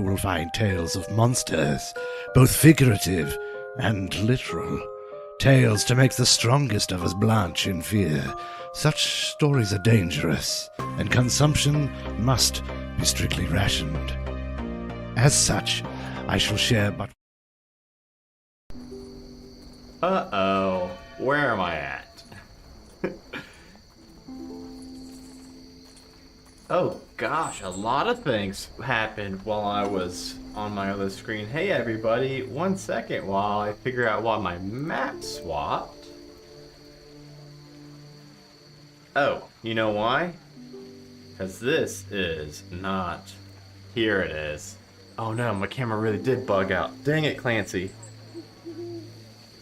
will find tales of monsters, both figurative and literal. Tales to make the strongest of us blanch in fear. Such stories are dangerous, and consumption must be strictly rationed. As such, I shall share but... Uh-oh. Where am I at? Oh gosh, a lot of things happened while I was on my other screen. Hey everybody, 1 second while I figure out why my map swapped. Oh, you know why? Because this is not... Here it is. Oh no, my camera really did bug out. Dang it, Clancy.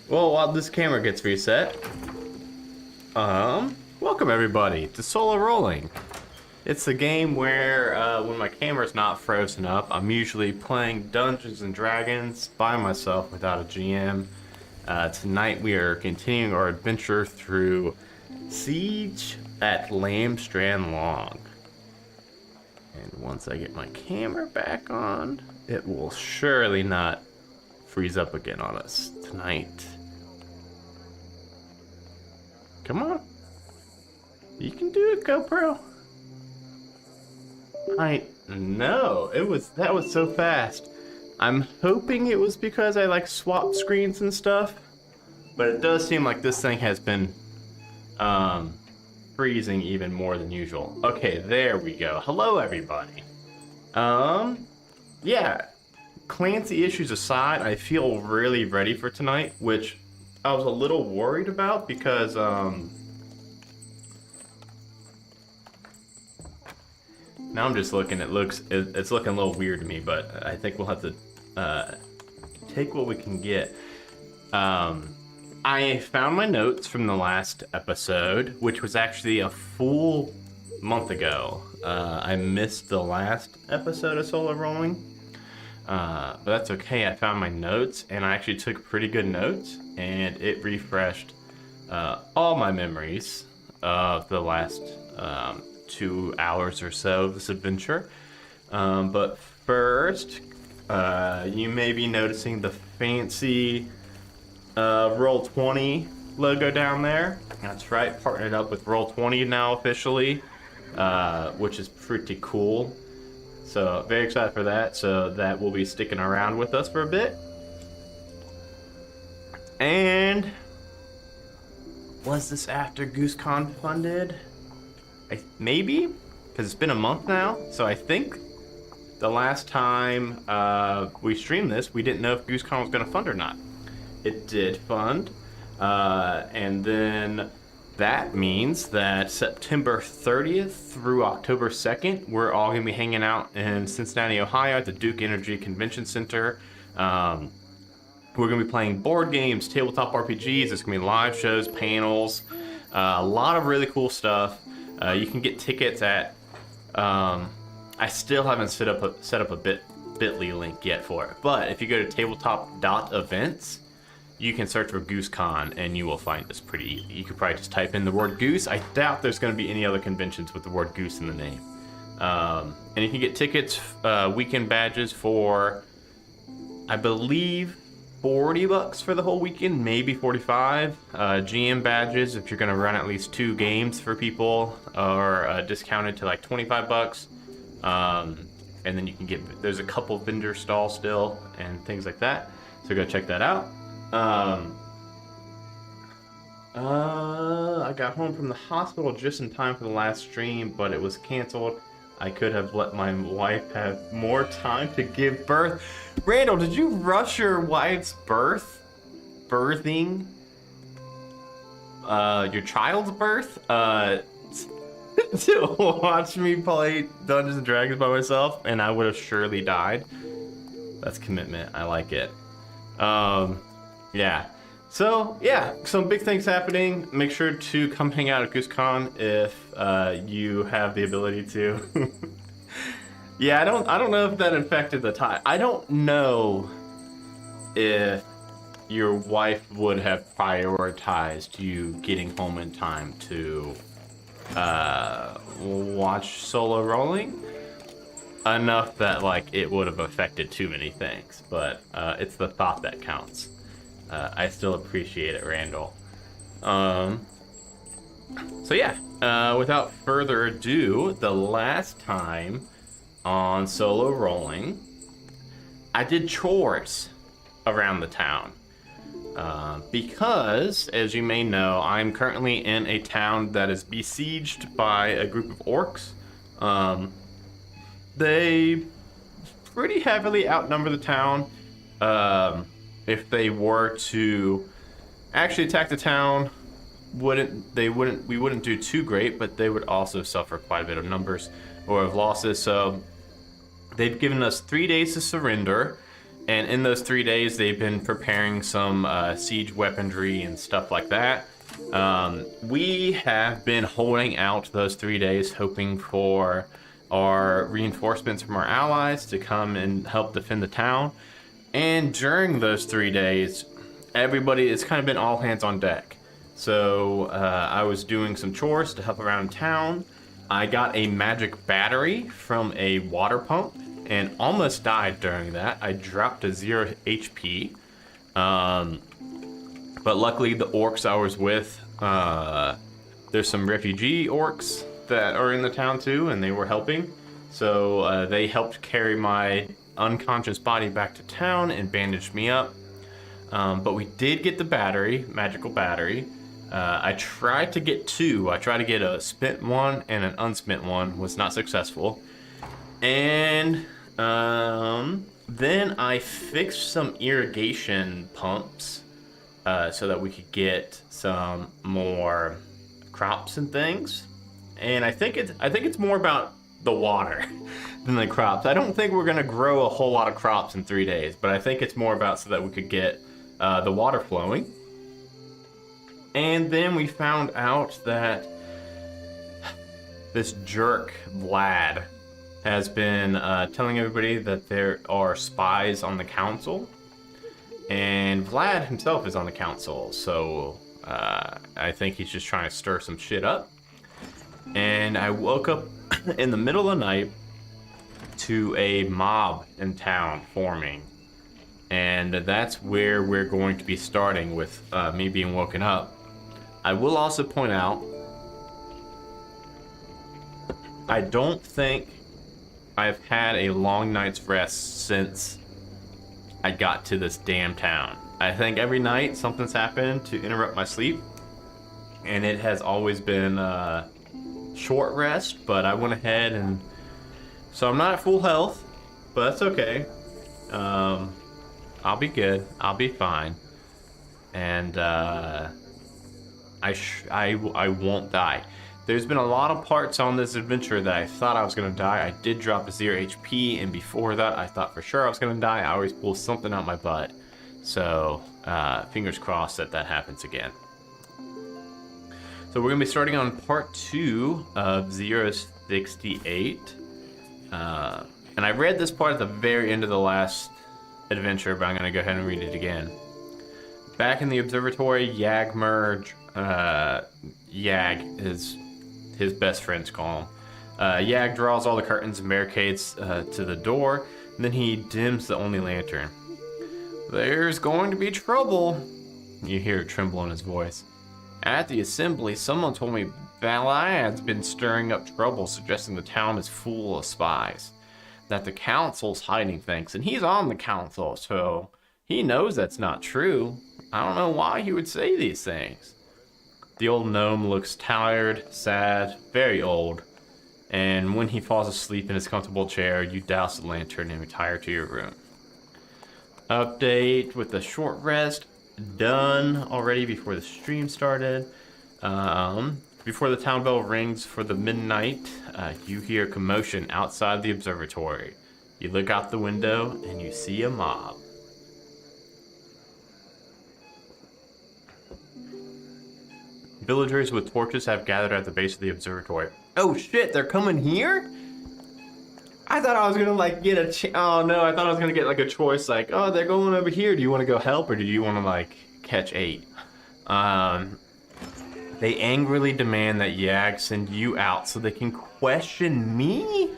Well, while this camera gets reset, welcome everybody to Solo Rolling. It's a game where, when my camera's not frozen up, I'm usually playing Dungeons and Dragons by myself without a GM. Tonight we are continuing our adventure through Siege at Lamstrand Long. And once I get my camera back on, it will surely not freeze up again on us tonight. Come on. You can do it, GoPro. I know that was so fast. I'm hoping it was because I like swapped screens and stuff, but it does seem like this thing has been freezing even more than usual. Okay, there we go. Hello everybody. Yeah, Clancy issues aside, I feel really ready for tonight, which I was a little worried about because now I'm just looking, it's looking a little weird to me, but I think we'll have to take what we can get. I found my notes from the last episode, which was actually a full month ago. I missed the last episode of Solo Rolling, but that's okay. I found my notes, and I actually took pretty good notes, and it refreshed all my memories of the last 2 hours or so of this adventure. But first, you may be noticing the fancy Roll20 logo down there. That's right, partnered up with Roll20 now officially, which is pretty cool. So very excited for that. So that will be sticking around with us for a bit. And was this after GooseCon funded? Maybe, because it's been a month now, so I think the last time we streamed this, we didn't know if GooseCon was going to fund or not. It did fund, and then that means that September 30th through October 2nd, we're all going to be hanging out in Cincinnati, Ohio at the Duke Energy Convention Center. We're going to be playing board games, tabletop RPGs, there's going to be live shows, panels, a lot of really cool stuff. You can get tickets at, I still haven't set up a bit.ly link yet for it, but if you go to tabletop.events, you can search for GooseCon and you will find us pretty easy. You could probably just type in the word goose. I doubt there's going to be any other conventions with the word goose in the name. And you can get tickets, weekend badges for, I believe, $40 for the whole weekend, maybe 45. GM badges, if you're going to run at least 2 games for people, are discounted to like $25. And then you can get, there's a couple vendor stalls still and things like that. So go check that out. I got home from the hospital just in time for the last stream, but it was canceled. I could have let my wife have more time to give birth. Randall, did you rush your wife's birthing? Your child's birth? To watch me play Dungeons and Dragons by myself, and I would have surely died. That's commitment. I like it. Yeah. So, yeah, some big things happening. Make sure to come hang out at GooseCon if you have the ability to. Yeah, I don't know if that affected the time. I don't know if your wife would have prioritized you getting home in time to watch Solo Rolling. enough that like it would have affected too many things, but it's the thought that counts. I still appreciate it, Randall. So yeah, without further ado, the last time on solo rolling, I did chores around the town. Because, as you may know, I'm currently in a town that is besieged by a group of orcs. They pretty heavily outnumber the town. If they were to actually attack the town, we wouldn't do too great, but they would also suffer quite a bit of numbers or of losses. So they've given us 3 days to surrender. And in those 3 days, they've been preparing some siege weaponry and stuff like that. We have been holding out those 3 days, hoping for our reinforcements from our allies to come and help defend the town. And during those 3 days, it's kind of been all hands on deck. So I was doing some chores to help around town. I got a magic battery from a water pump and almost died during that. I dropped to 0 HP. But luckily the orcs I was with, there's some refugee orcs that are in the town too, and they were helping. So they helped carry my unconscious body back to town and bandaged me up. But we did get the battery, magical battery. I tried to get 2. I tried to get a spent one and an unspent one, was not successful. And then I fixed some irrigation pumps so that we could get some more crops and things. And I think it's more about the water than the crops. I don't think we're gonna grow a whole lot of crops in 3 days, but I think it's more about so that we could get the water flowing. And then we found out that this jerk Vlad has been telling everybody that there are spies on the council, and Vlad himself is on the council, so I think he's just trying to stir some shit up. And I woke up in the middle of the night to a mob in town forming, and that's where we're going to be starting with me being woken up. I will also point out, I don't think I've had a long night's rest since I got to this damn town. I think every night something's happened to interrupt my sleep, and it has always been short rest, but I went ahead and... So I'm not at full health, but that's okay. I'll be good. I'll be fine. And I won't die. There's been a lot of parts on this adventure that I thought I was going to die. I did drop to 0 HP, and before that, I thought for sure I was going to die. I always pull something out my butt. So, fingers crossed that happens again. So we're going to be starting on part 2 of 068. And I read this part at the very end of the last adventure, but I'm going to go ahead and read it again. Back in the observatory, Yag is his best friends call him. Yag draws all the curtains and barricades to the door, and then he dims the only lantern. "There's going to be trouble," you hear a tremble in his voice. "At the assembly, someone told me Valad's been stirring up trouble, suggesting the town is full of spies. That the council's hiding things, and he's on the council, so he knows that's not true. I don't know why he would say these things." The old gnome looks tired, sad, very old, and when he falls asleep in his comfortable chair, you douse the lantern and retire to your room. Update with a short rest done already before the stream started. Before the town bell rings for the midnight, you hear commotion outside the observatory. You look out the window and you see a mob. Villagers with torches have gathered at the base of the observatory. Oh shit, they're coming here? I thought I was gonna get oh no, I thought I was gonna get a choice oh, they're going over here. Do you want to go help or do you want to catch 8? They angrily demand that Yag send you out so they can question me?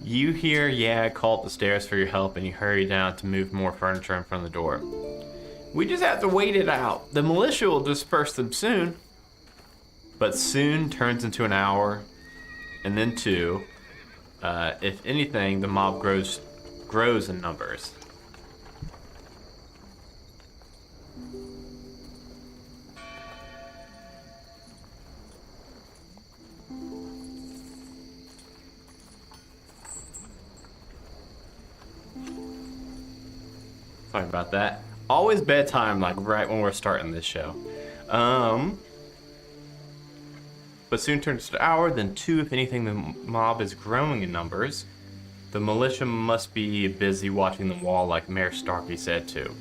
You hear Yag call up the stairs for your help, and you hurry down to move more furniture in front of the door. We just have to wait it out. The militia will disperse them soon. But soon turns into an hour, and then 2. If anything, the mob grows in numbers. Sorry about that. Always bedtime, like right when we're starting this show. But soon turns to an hour, then 2 if anything. The mob is growing in numbers. The militia must be busy watching the wall like Mayor Starkey said to.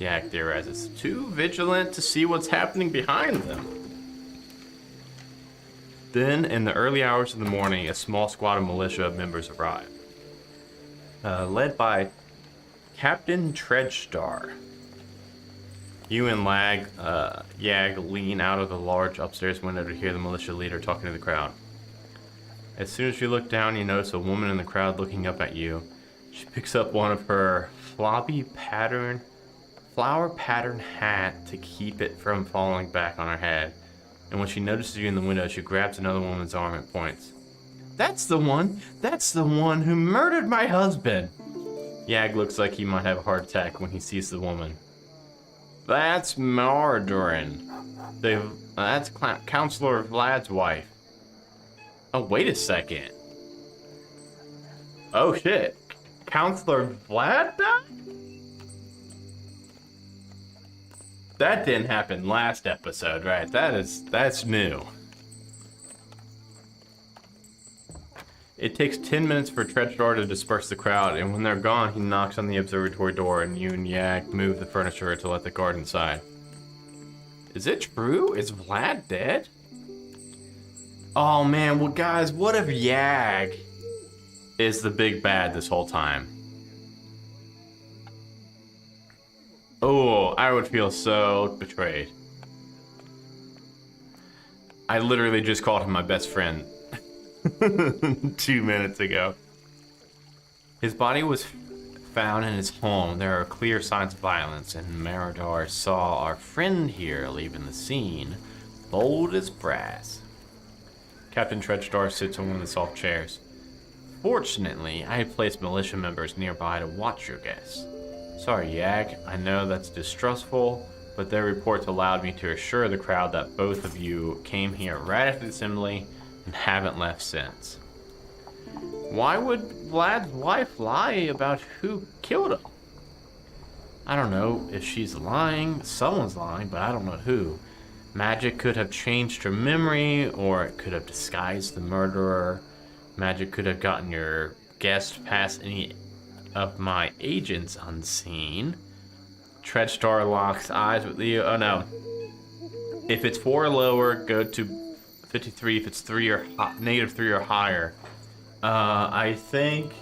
Yak theorizes, too vigilant to see what's happening behind them. Then, in the early hours of the morning, a small squad of militia members arrive. Led by Captain Treadstar. You and Yag lean out of the large upstairs window to hear the militia leader talking to the crowd. As soon as you look down, you notice a woman in the crowd looking up at you. She picks up one of her flower pattern hat to keep it from falling back on her head. And when she notices you in the window, she grabs another woman's arm and points. That's the one who murdered my husband. Yag looks like he might have a heart attack when he sees the woman. That's Mardorin. That's Counselor Vlad's wife. Oh, wait a second. Oh shit. Counselor Vlad died? That didn't happen last episode, right? That's new. It takes 10 minutes for Treadstar to disperse the crowd, and when they're gone, he knocks on the observatory door, and you and Yak move the furniture to let the guard inside. Is it true? Is Vlad dead? Oh man, well guys, what if Yag is the big bad this whole time? Oh, I would feel so betrayed. I literally just called him my best friend 2 minutes ago. His body was found in his home. There are clear signs of violence, and Maradar saw our friend here leaving the scene, bold as brass. Captain Treadstar sits on one of the soft chairs. Fortunately, I had placed militia members nearby to watch your guests. Sorry, Yag, I know that's distrustful, but their reports allowed me to assure the crowd that both of you came here right after the assembly and haven't left since. Why would Vlad's wife lie about who killed him? I don't know if she's lying, someone's lying, but I don't know who. Magic could have changed her memory, or it could have disguised the murderer. Magic could have gotten your guest past any of my agents unseen. Treadstar locks eyes with Leo. Oh no. If it's 4 or lower, go to 53. If it's 3 or negative 3 or higher. I think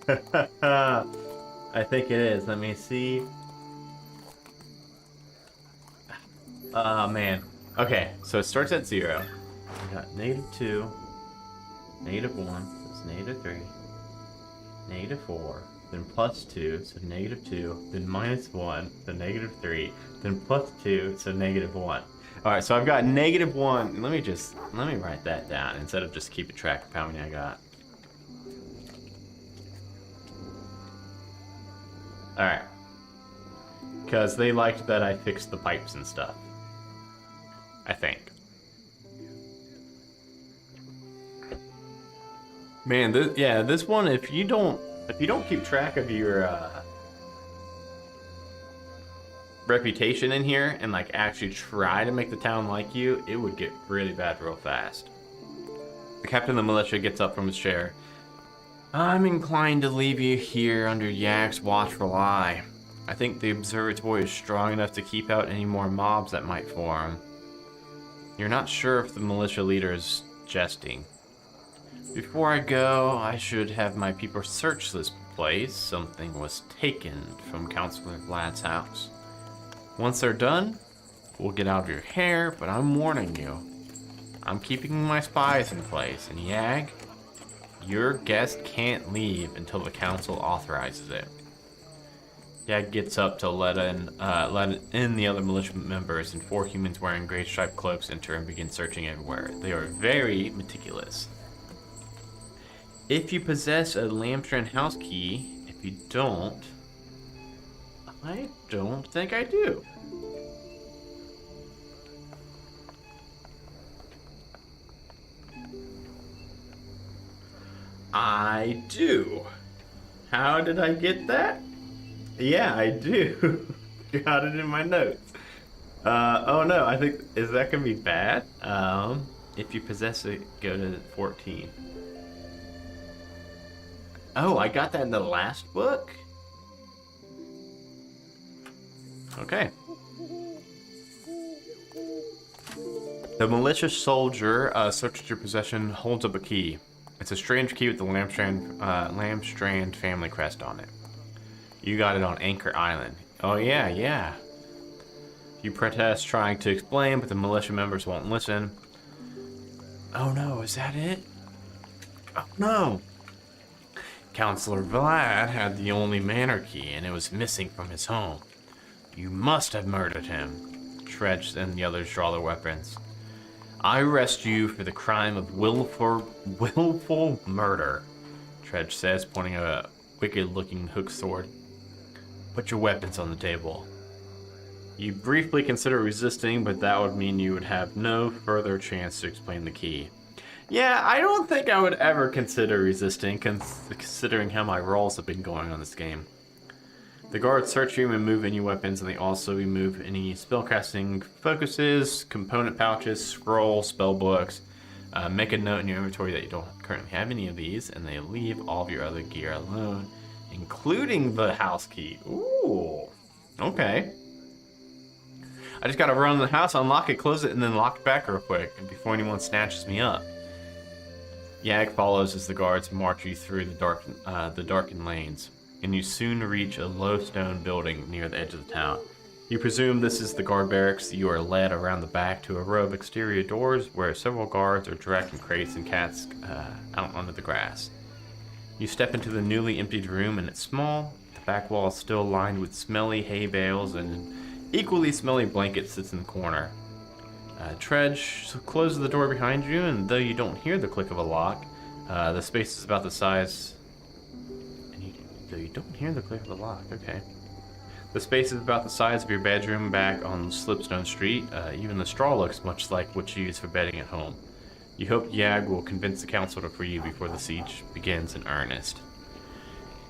I think it is. Let me see. Man. Okay, so it starts at 0. We got -2, -1, so it's -3, -4, then +2, so -2, then -1, so -3, then +2, so -1. Alright, so I've got -1. Let me write that down instead of just keeping track of how many I got. Alright. Because they liked that I fixed the pipes and stuff. I think. Man, this one, if you don't keep track of your reputation in here and like actually try to make the town like you, it would get really bad real fast. The captain of the militia gets up from his chair. I'm inclined to leave you here under Yak's watchful eye. I think the observatory is strong enough to keep out any more mobs that might form. You're not sure if the militia leader is jesting. Before I go, I should have my people search this place. Something was taken from Counselor Vlad's house. Once they're done, we'll get out of your hair, but I'm warning you. I'm keeping my spies in place, and Yag, Your guest can't leave until the council authorizes it. Yag gets up to let in the other militia members, and 4 humans wearing gray striped cloaks enter and begin searching everywhere. They are very meticulous. If you possess a Lamstrand house key, if you don't, I don't think I do. I do. How did I get that? Yeah, I do. Got it in my notes. Oh no, I think, is that gonna be bad? If you possess it, go to 14. Oh, I got that in the last book? Okay. The militia soldier searches your possession, holds up a key. It's a strange key with the Lamstrand family crest on it. You got it on Anchor Island. Oh yeah. You protest, trying to explain, but the militia members won't listen. Oh no, is that it? Oh no! Counselor Vlad had the only manor key, and it was missing from his home. You must have murdered him. Tredge and the others draw their weapons. I arrest you for the crime of willful murder, Tredge says, pointing a wicked-looking hook sword. Put your weapons on the table. You briefly consider resisting, but that would mean you would have no further chance to explain the key. Yeah, I don't think I would ever consider resisting, considering how my rolls have been going on this game. The guards search you and remove any weapons, and they also remove any spellcasting focuses, component pouches, scrolls, spell books. Make a note in your inventory that you don't currently have any of these, and they leave all of your other gear alone, including the house key. Ooh, okay. I just gotta run in the house, unlock it, close it, and then lock it back real quick before anyone snatches me up. Yag follows as the guards march you through the darkened lanes, and you soon reach a low stone building near the edge of the town. You presume this is the guard barracks. You are led around the back to a row of exterior doors where several guards are directing crates and casks out onto the grass. You step into the newly emptied room, and it's small. The back wall is still lined with smelly hay bales, and an equally smelly blanket sits in the corner. Tredge closes the door behind you, and though you don't hear the click of a lock, the space is about the size... Though you don't hear the click of the lock, okay. The space is about the size of your bedroom back on Slipstone Street. Even the straw looks much like what you use for bedding at home. You hope Yag will convince the council to free you before the siege begins in earnest.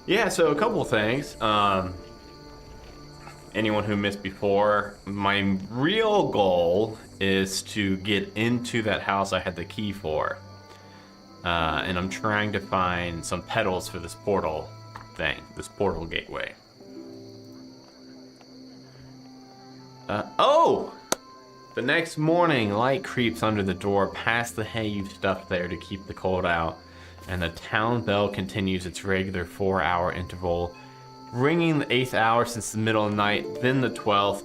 Yeah, so a couple things. Anyone who missed before, my real goal is to get into that house I had the key for. And I'm trying to find some petals for this portal thing, this portal gateway. Oh! The next morning, light creeps under the door past the hay you've stuffed there to keep the cold out, and the town bell continues its regular 4-hour interval, ringing the 8th hour since the middle of the night, then the 12th.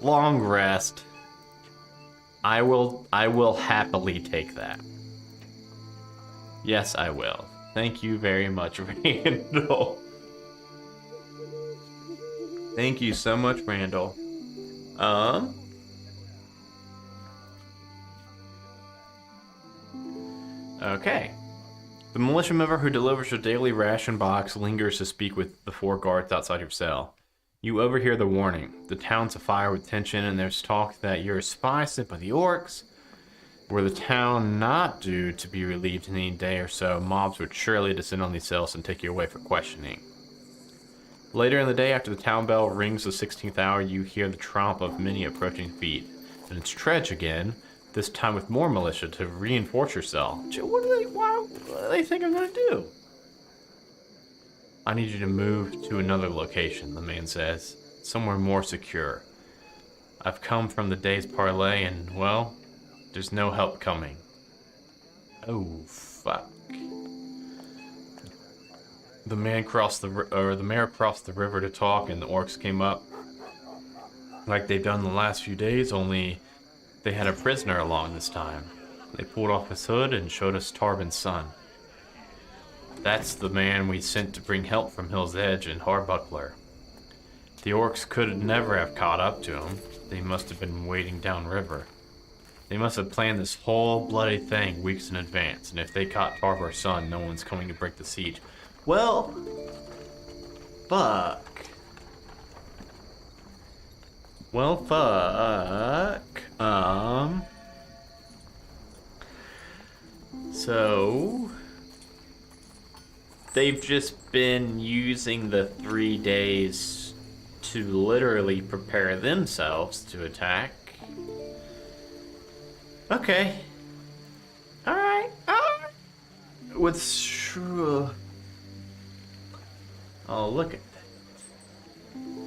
Long rest. I will happily take that. Yes, I will. Thank you very much, Randall. Thank you so much, Randall. Okay. The militia member who delivers your daily ration box lingers to speak with the 4 guards outside your cell. You overhear the warning. The town's afire with tension, and there's talk that you're a spy sent by the orcs. Were the town not due to be relieved in any day or so, mobs would surely descend on these cells and take you away for questioning. Later in the day, after the town bell rings the 16th hour, you hear the tromp of many approaching feet. And it's Tredge again, this time with more militia to reinforce your cell. What do they think I'm going to do? I need you to move to another location, the man says. Somewhere more secure. I've come from the day's parlay and, well, there's no help coming. Oh, fuck. The mayor crossed the river to talk, and the orcs came up. Like they've done the last few days, only they had a prisoner along this time. They pulled off his hood and showed us Tarbin's son. That's the man we sent to bring help from Hill's Edge and Harbuckler. The orcs could never have caught up to him. They must have been waiting downriver. They must have planned this whole bloody thing weeks in advance, and if they caught Tarvar's son, no one's coming to break the siege. Well, fuck. Well, fuck. So they've just been using the 3 days to literally prepare themselves to attack. Okay. Alright. With oh, look at that.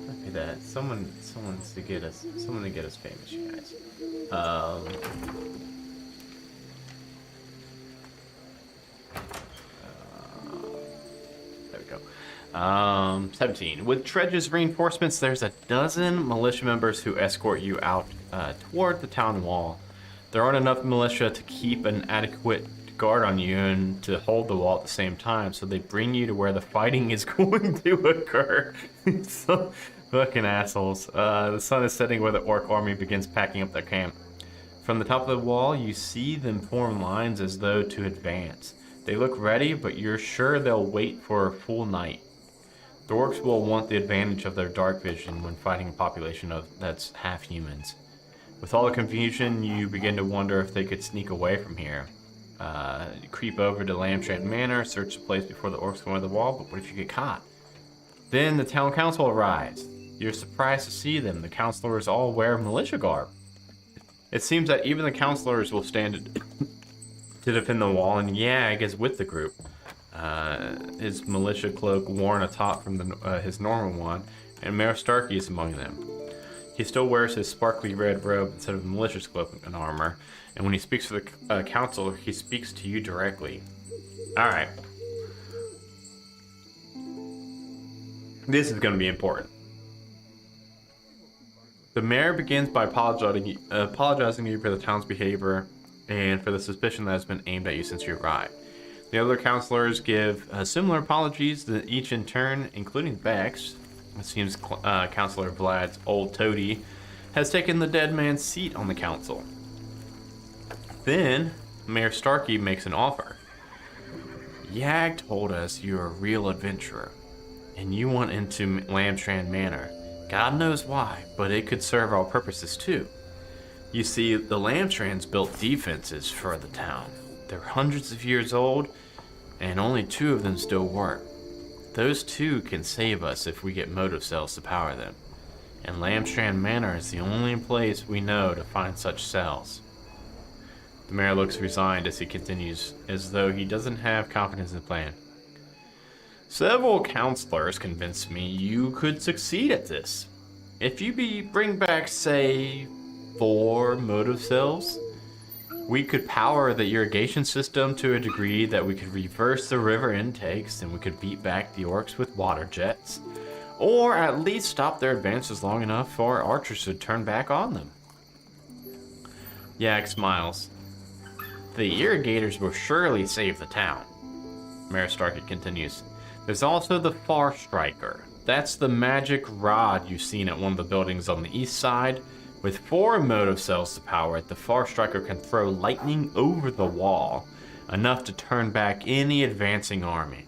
Look at that. Someone's to get us famous, you guys. There we go. 17. With Dredge's reinforcements, there's a dozen militia members who escort you out toward the town wall. There aren't enough militia to keep an adequate guard on you and to hold the wall at the same time, so they bring you to where the fighting is going to occur. So fucking assholes. The sun is setting where the orc army begins packing up their camp. From the top of the wall, you see them form lines as though to advance. They look ready, but you're sure they'll wait for a full night. The orcs will want the advantage of their dark vision when fighting a population that's half humans. With all the confusion, you begin to wonder if they could sneak away from here. Creep over to Lamstrand Manor, search the place before the orcs go over the wall, but what if you get caught? Then the town council arrives. You're surprised to see them. The councilors all wear militia garb. It seems that even the councilors will stand to defend the wall, and Yag is with the group. His militia cloak worn atop from his normal one, and Mayor Starkey is among them. He still wears his sparkly red robe instead of the militia's cloak and armor, and when he speaks to the council, he speaks to you directly. Alright. This is going to be important. The mayor begins by apologizing to you for the town's behavior and for the suspicion that has been aimed at you since you arrived. The other councilors give similar apologies, each in turn, including Bex. It seems Councilor Vlad's old toady has taken the dead man's seat on the council. Then, Mayor Starkey makes an offer. Yag told us you're a real adventurer, and you went into Lamstrand Manor. God knows why, but it could serve our purposes too. You see, the Lamstrands built defenses for the town. They're hundreds of years old, and only 2 of them still work. Those 2 can save us if we get motive cells to power them. And Lamstrand Manor is the only place we know to find such cells. The mayor looks resigned as he continues, as though he doesn't have confidence in the plan. Several counselors convinced me you could succeed at this. If you bring back, say, 4 motive cells, we could power the irrigation system to a degree that we could reverse the river intakes, and we could beat back the orcs with water jets. Or at least stop their advances long enough for our archers to turn back on them. Yak smiles. The irrigators will surely save the town. Mayor Starkey continues. There's also the Far Striker. That's the magic rod you've seen at one of the buildings on the east side. With 4 motive cells to power it, the Far Striker can throw lightning over the wall, enough to turn back any advancing army.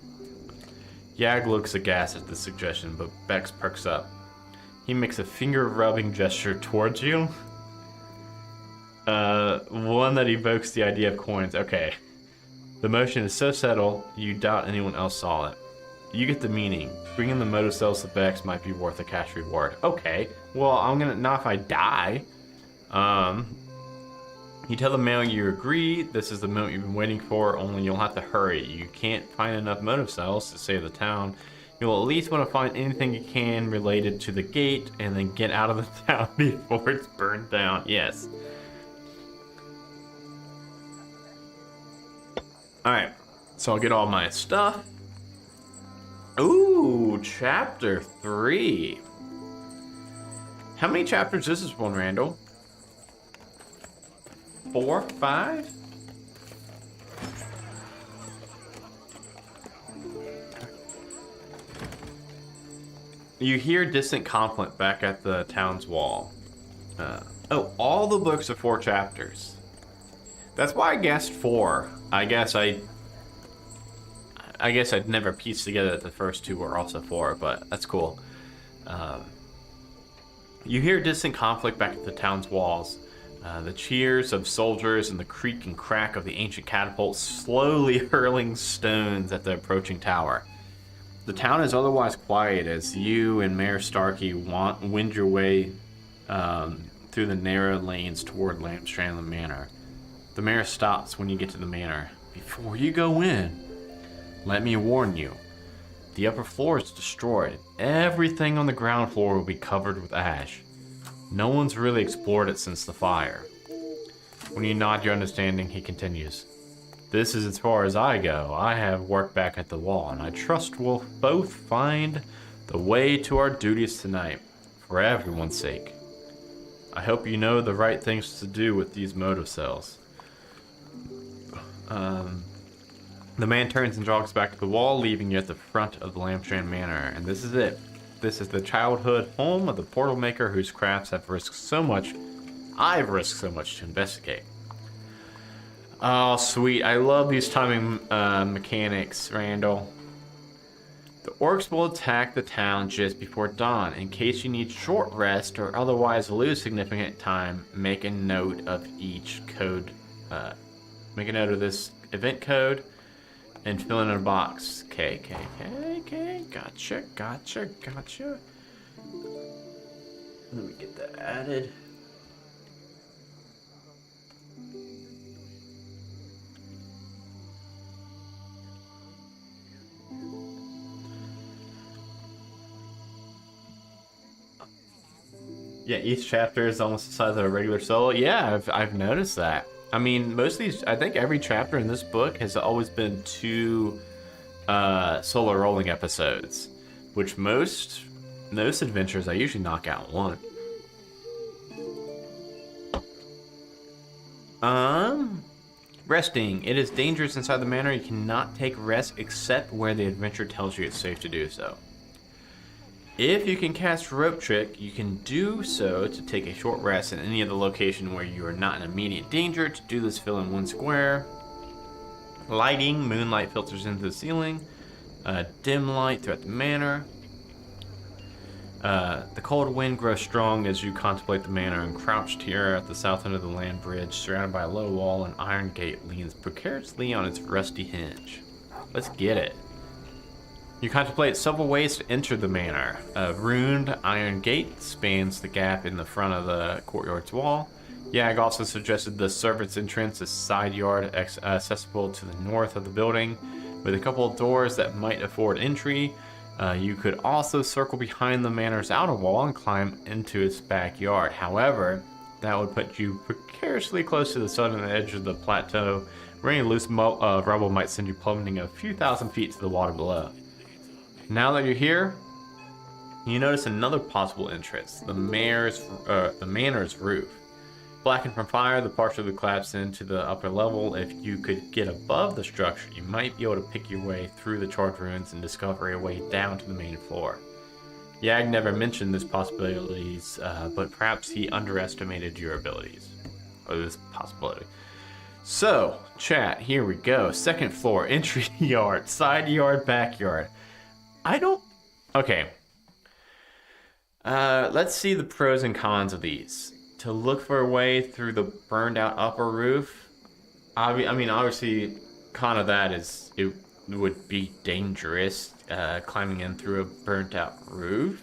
Yag looks aghast at this suggestion, but Bex perks up. He makes a finger-rubbing gesture towards you. One that evokes the idea of coins. Okay. The motion is so subtle, you doubt anyone else saw it. You get the meaning. Bringing the motive cells to Bex might be worth a cash reward. Okay. Well, I'm gonna, not if I die. You tell the mail you agree. This is the moment you've been waiting for, only you'll have to hurry. You can't find enough motive cells to save the town. You'll at least want to find anything you can related to the gate and then get out of the town before it's burned down. Yes. Alright. So I'll get all my stuff. Ooh, chapter 3. How many chapters is this one, Randall? 4, 5? You hear distant conflict back at the town's wall. All the books are 4 chapters. That's why I guessed 4. I guess I'd never pieced together that the first 2 were also 4, but that's cool. You hear distant conflict back at the town's walls. The cheers of soldiers and the creak and crack of the ancient catapults slowly hurling stones at the approaching tower. The town is otherwise quiet as you and Mayor Starkey wind your way through the narrow lanes toward Lamstrand Manor. The mayor stops when you get to the manor. Before you go in, let me warn you. The upper floor is destroyed. Everything on the ground floor will be covered with ash. No one's really explored it since the fire. When you nod your understanding, he continues. This is as far as I go. I have work back at the wall, and I trust we'll both find the way to our duties tonight, for everyone's sake. I hope you know the right things to do with these motive cells. The man turns and jogs back to the wall, leaving you at the front of the Lamstrand Manor, and this is it. This is the childhood home of the portal maker whose crafts I've risked so much to investigate. Oh, sweet. I love these timing mechanics, Randall. The orcs will attack the town just before dawn. In case you need short rest or otherwise lose significant time, make a note of each code. Make a note of this event code and fill in a box. Okay. Gotcha. Let me get that added. Yeah, each chapter is almost the size of a regular solo. Yeah, I've noticed that. I mean, most of these, I think every chapter in this book has always been 2 solo rolling episodes, which most adventures I usually knock out 1. Resting. It is dangerous inside the manor. You cannot take rest except where the adventure tells you it's safe to do so. If you can cast Rope Trick, you can do so to take a short rest in any other location where you are not in immediate danger. To do this, fill in 1 square. Lighting, moonlight filters into the ceiling. Dim light throughout the manor. The cold wind grows strong as you contemplate the manor, and crouched here at the south end of the land bridge, surrounded by a low wall, an iron gate leans precariously on its rusty hinge. Let's get it. You contemplate several ways to enter the manor. A ruined iron gate spans the gap in the front of the courtyard's wall. Yag also suggested the servants' entrance, a side yard accessible to the north of the building, with a couple of doors that might afford entry. You could also circle behind the manor's outer wall and climb into its backyard. However, that would put you precariously close to the southern edge of the plateau, where any loose rubble might send you plummeting a few thousand feet to the water below. Now that you're here, you notice another possible entrance, the manor's roof. Blackened from fire, the partially collapsed into the upper level. If you could get above the structure, you might be able to pick your way through the charred ruins and discover a way down to the main floor. Yag never mentioned these possibilities, but perhaps he underestimated your abilities. Or this possibility. So, chat, here we go. 2nd floor, entry yard, side yard, backyard. Okay. Let's see the pros and cons of these. To look for a way through the burned out upper roof. Obviously, con of that is it would be dangerous climbing in through a burnt out roof.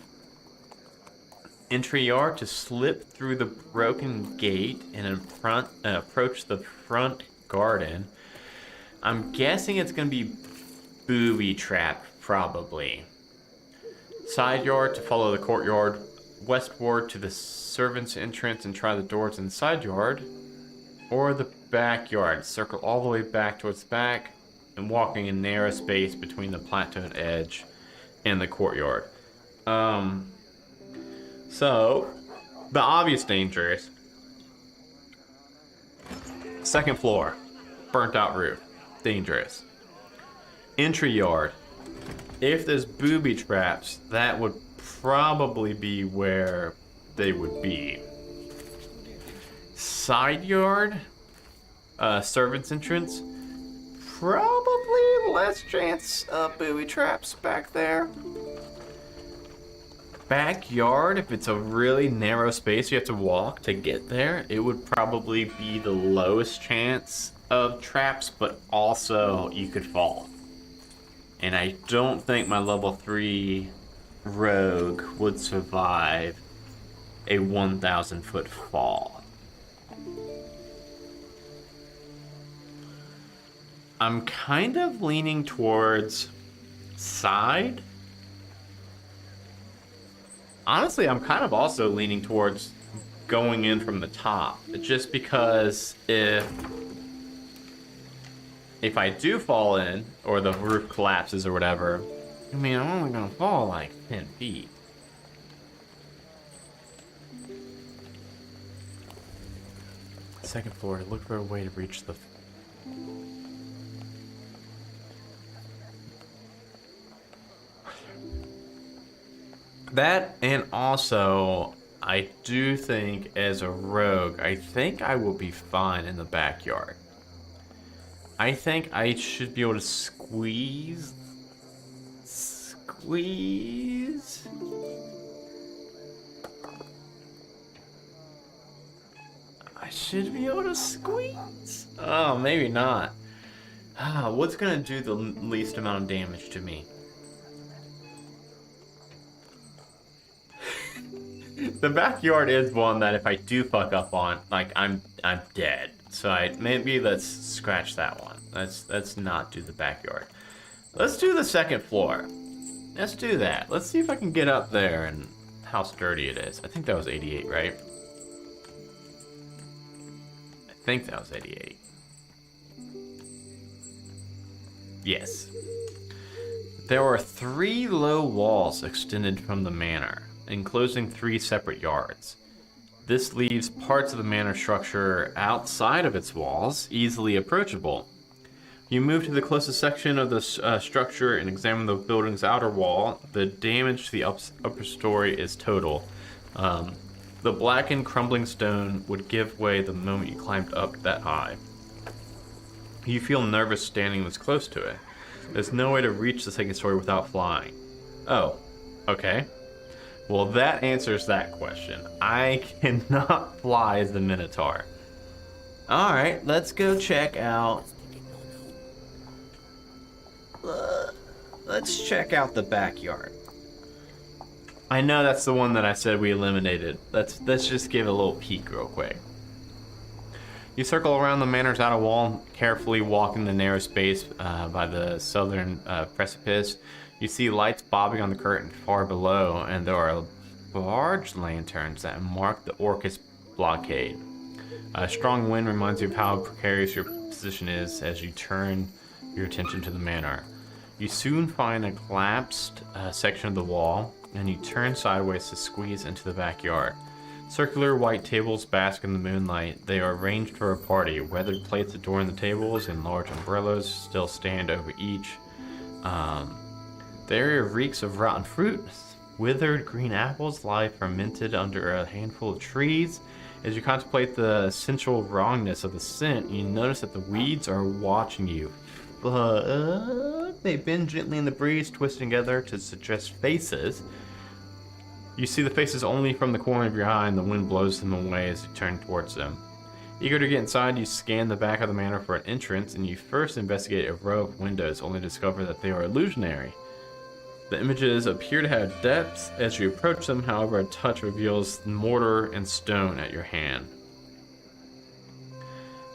Entry yard, to slip through the broken gate and approach the front garden. I'm guessing it's going to be booby trap. Probably. Side yard, to follow the courtyard westward to the servants' entrance and try the doors in the side yard. Or the backyard, circle all the way back towards the back and walking a narrow space between the plateaued edge and the courtyard. So, the obvious danger is 2nd floor, burnt out roof, dangerous. Entry yard. if there's booby traps, that would probably be where they would be. Side yard, servant's entrance, probably less chance of booby traps back there. Backyard, if it's a really narrow space you have to walk to get there, it would probably be the lowest chance of traps, but also you could fall. And I don't think my level 3 rogue would survive a 1,000 foot fall. I'm kind of leaning towards side. Honestly, I'm kind of also leaning towards going in from the top, just because if I do fall in, or the roof collapses or whatever, I mean, I'm only gonna fall like 10 feet. Second floor, look for a way to reach the... That, and also, I do think as a rogue, I think I will be fine in the backyard. I think I should be able to squeeze. I should be able to squeeze. Oh, maybe not. What's gonna do the least amount of damage to me? The backyard is one that if I do fuck up on, like I'm dead. So maybe let's scratch that one. Let's not do the backyard. Let's do the second floor. Let's do that. Let's see if I can get up there and how sturdy it is. I think that was 88, right? I think that was 88. Yes. There are 3 low walls extended from the manor, enclosing 3 separate yards. This leaves parts of the manor structure outside of its walls, easily approachable. You move to the closest section of the structure and examine the building's outer wall. The damage to the upper story is total. The blackened, crumbling stone would give way the moment you climbed up that high. You feel nervous standing this close to it. There's no way to reach the second story without flying. Oh, okay. Well, that answers that question. I cannot fly as the Minotaur. Alright, let's go check out... let's check out the backyard. I know that's the one that I said we eliminated. Let's just give it a little peek real quick. You circle around the manor's outer wall, carefully walking the narrow space by the southern precipice. You see lights bobbing on the curtain far below, and there are large lanterns that mark the Orcus blockade. A strong wind reminds you of how precarious your position is as you turn your attention to the manor. You soon find a collapsed section of the wall, and you turn sideways to squeeze into the backyard. Circular white tables bask in the moonlight. They are arranged for a party. Weathered plates adorn the tables, and large umbrellas still stand over each. The area reeks of rotten fruit. Withered green apples lie fermented under a handful of trees. As you contemplate the sensual wrongness of the scent, you notice that the weeds are watching you. They bend gently in the breeze, twisting together to suggest faces. You see the faces only from the corner of your eye, and the wind blows them away as you turn towards them. Eager to get inside, you scan the back of the manor for an entrance, and you first investigate a row of windows, only to discover that they are illusionary. The images appear to have depths. As you approach them, however, a touch reveals mortar and stone at your hand.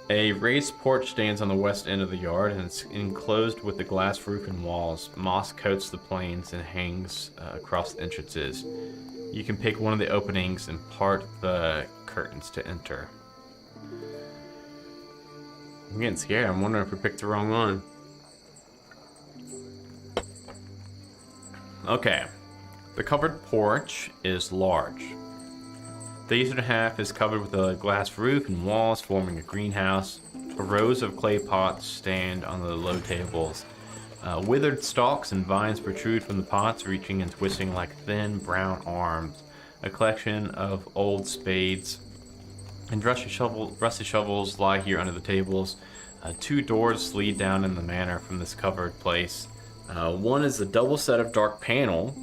A raised porch stands on the west end of the yard, and it's enclosed with the glass roof and walls. Moss coats the planes and hangs across the entrances. You can pick one of the openings and part the curtains to enter. I'm getting scared. I'm wondering if we picked the wrong one. Okay. The covered porch is large. The eastern half is covered with a glass roof and walls forming a greenhouse. Rows of clay pots stand on the low tables. Withered stalks and vines protrude from the pots, reaching and twisting like thin brown arms. A collection of old spades and rusty shovels lie here under the tables. 2 doors lead down in the manor from this covered place. One is a double set of dark panel,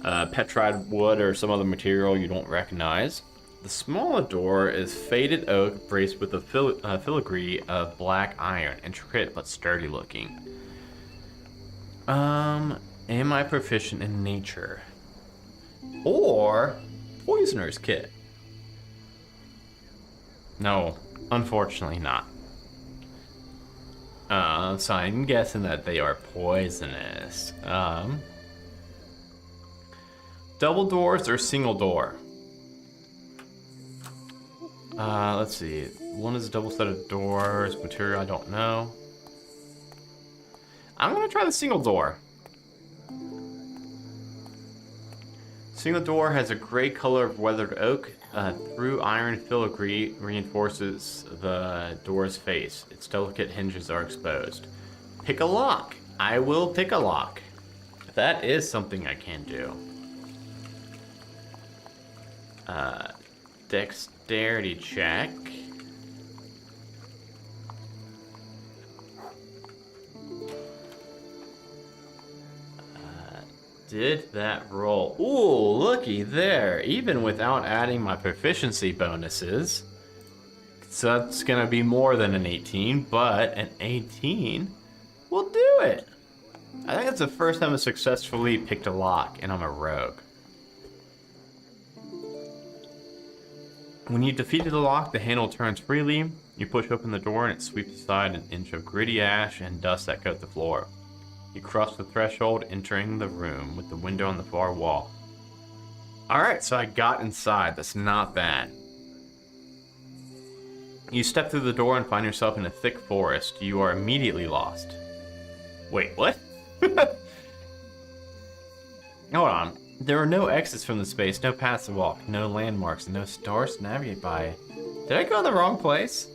petrified wood or some other material you don't recognize. The smaller door is faded oak braced with a filigree of black iron, intricate but sturdy looking. Am I proficient in nature? Or poisoner's kit? No, unfortunately not. So I'm guessing that they are poisonous. Double doors or single door? Let's see. One is a double set of doors. Material, I don't know. I'm gonna try the single door. Single door has a gray color of weathered oak. Through iron filigree reinforces the door's face. Its delicate hinges are exposed. Pick a lock. I will pick a lock. That is something I can do. Dexterity check. Did that roll? Ooh, looky there. Even without adding my proficiency bonuses. So that's gonna be more than an 18, but an 18 will do it. I think it's the first time I successfully picked a lock, and I'm a rogue. When you defeated the lock, the handle turns freely. You push open the door and it sweeps aside an inch of gritty ash and dust that coat the floor. You cross the threshold, entering the room with the window on the far wall. Alright, so I got inside. That's not bad. You step through the door and find yourself in a thick forest. You are immediately lost. Wait, what? Hold on. There are no exits from the space, no paths to walk, no landmarks, and no stars to navigate by. Did I go in the wrong place?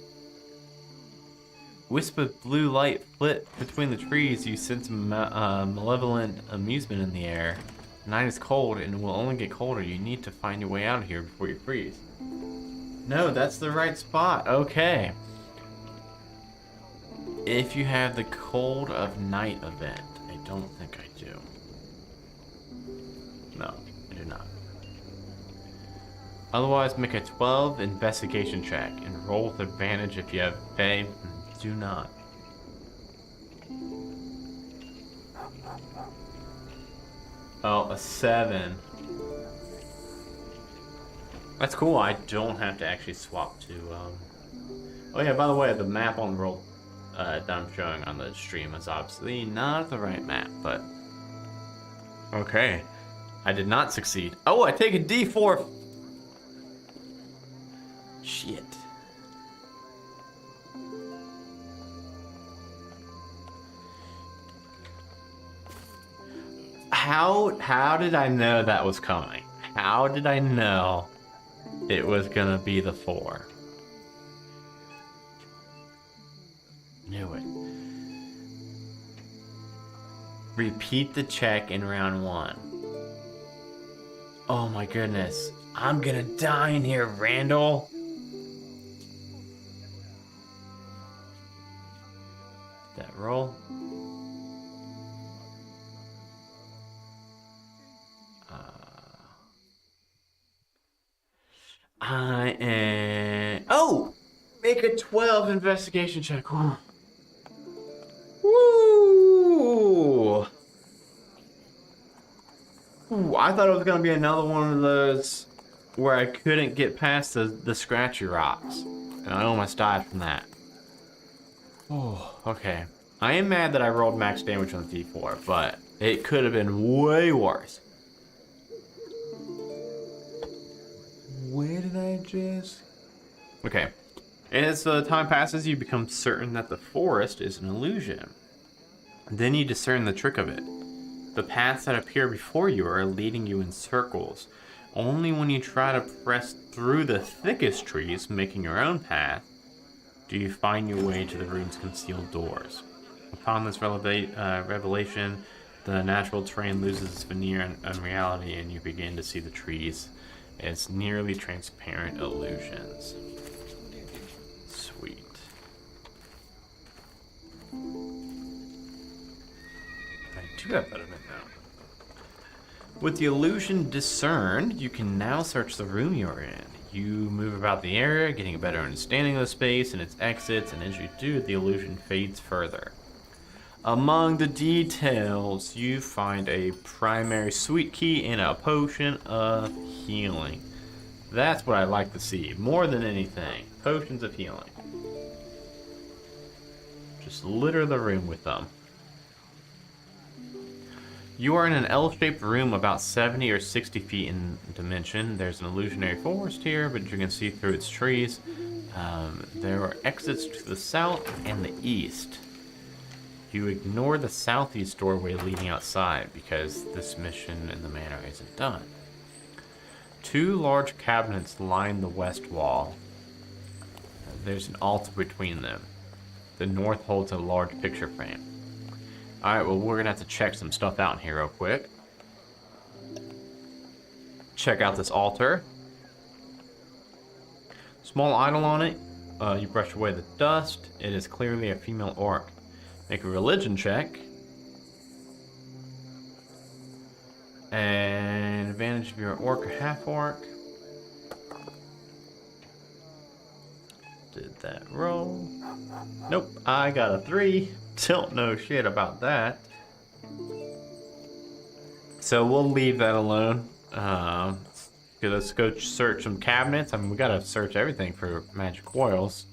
Wisp of blue light flit between the trees. You sense malevolent amusement in the air. The night is cold and will only get colder. You need to find your way out of here before you freeze. No, that's the right spot. Okay. If you have the Cold of Night event. I don't think I do. No, I do not. Otherwise, make a 12 investigation check and roll with advantage if you have Fae. Do not. Oh, a 7. That's cool. I don't have to actually swap to. Oh yeah. By the way, the map on the roll that I'm showing on the stream is obviously not the right map, but okay. I did not succeed. Oh, I take a D4. Shit. How did I know that was coming? How did I know it was gonna be the 4? Knew it. Repeat the check in round 1. Oh my goodness. I'm gonna die in here, Randall. That roll. I am... Oh! Make a 12 investigation check. Woo! Woo! Ooh, I thought it was going to be another one of those where I couldn't get past the scratchy rocks. And I almost died from that. Oh, okay. I am mad that I rolled max damage on the D4, but it could have been way worse. Where did I just... Okay. As time passes, you become certain that the forest is an illusion. Then you discern the trick of it. The paths that appear before you are leading you in circles. Only when you try to press through the thickest trees, making your own path, do you find your way to the room's concealed doors. Upon this revelation, the natural terrain loses its veneer and unreality, and you begin to see the trees as nearly transparent illusions. Sweet. I do have betterment now. With the illusion discerned, you can now search the room you're in. You move about the area, getting a better understanding of the space and its exits, and as you do, the illusion fades further. Among the details, you find a primary sweet key and a potion of healing. That's what I like to see, more than anything. Potions of healing. Just litter the room with them. You are in an L-shaped room about 70 or 60 feet in dimension. There's an illusionary forest here, but you can see through its trees. There are exits to the south and the east. You ignore the southeast doorway leading outside because this mission in the manor isn't done. 2 large cabinets line the west wall. There's an altar between them. The north holds a large picture frame. Alright, well, we're gonna have to check some stuff out in here real quick. Check out this altar. Small idol on it. You brush away the dust. It is clearly a female orc. Make a religion check. And advantage if you're an orc or half orc. Did that roll? Nope, I got a 3. Don't know shit about that. So we'll leave that alone. Let's go search some cabinets. I mean, we gotta search everything for magic oils.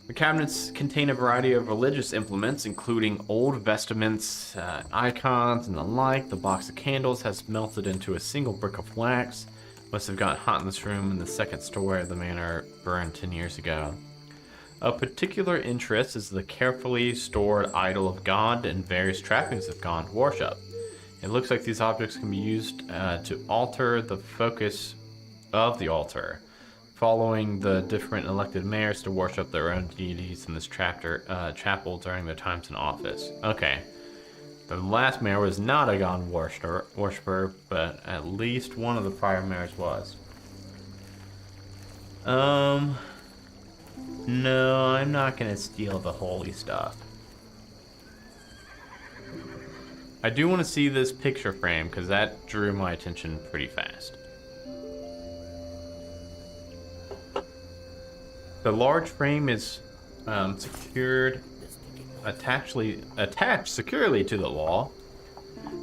The cabinets contain a variety of religious implements, including old vestments, icons, and the like. The box of candles has melted into a single brick of wax. Must have gotten hot in this room in the second story of the manor burned 10 years ago. Of particular interest is the carefully stored idol of God and various trappings of God worship. It looks like these objects can be used to alter the focus of the altar, following the different elected mayors to worship their own deities in this chapel during their times in office. Okay. The last mayor was not a God worshiper, but at least one of the prior mayors was. No, I'm not gonna steal the holy stuff. I do want to see this picture frame, because that drew my attention pretty fast. The large frame is secured, attached securely to the wall.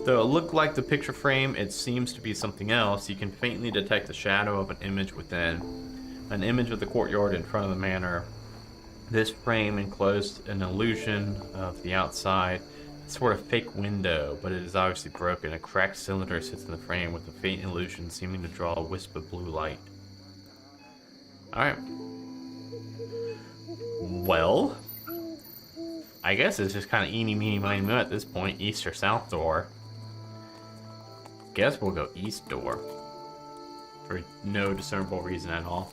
Though it looked like the picture frame, it seems to be something else. You can faintly detect the shadow of an image within. An image of the courtyard in front of the manor. This frame enclosed an illusion of the outside. It's sort of fake window, but it is obviously broken. A cracked cylinder sits in the frame with a faint illusion seeming to draw a wisp of blue light. Alright. Well, I guess it's just kind of eeny, meeny, miny, mo at this point. East or south door. Guess we'll go east door. For no discernible reason at all.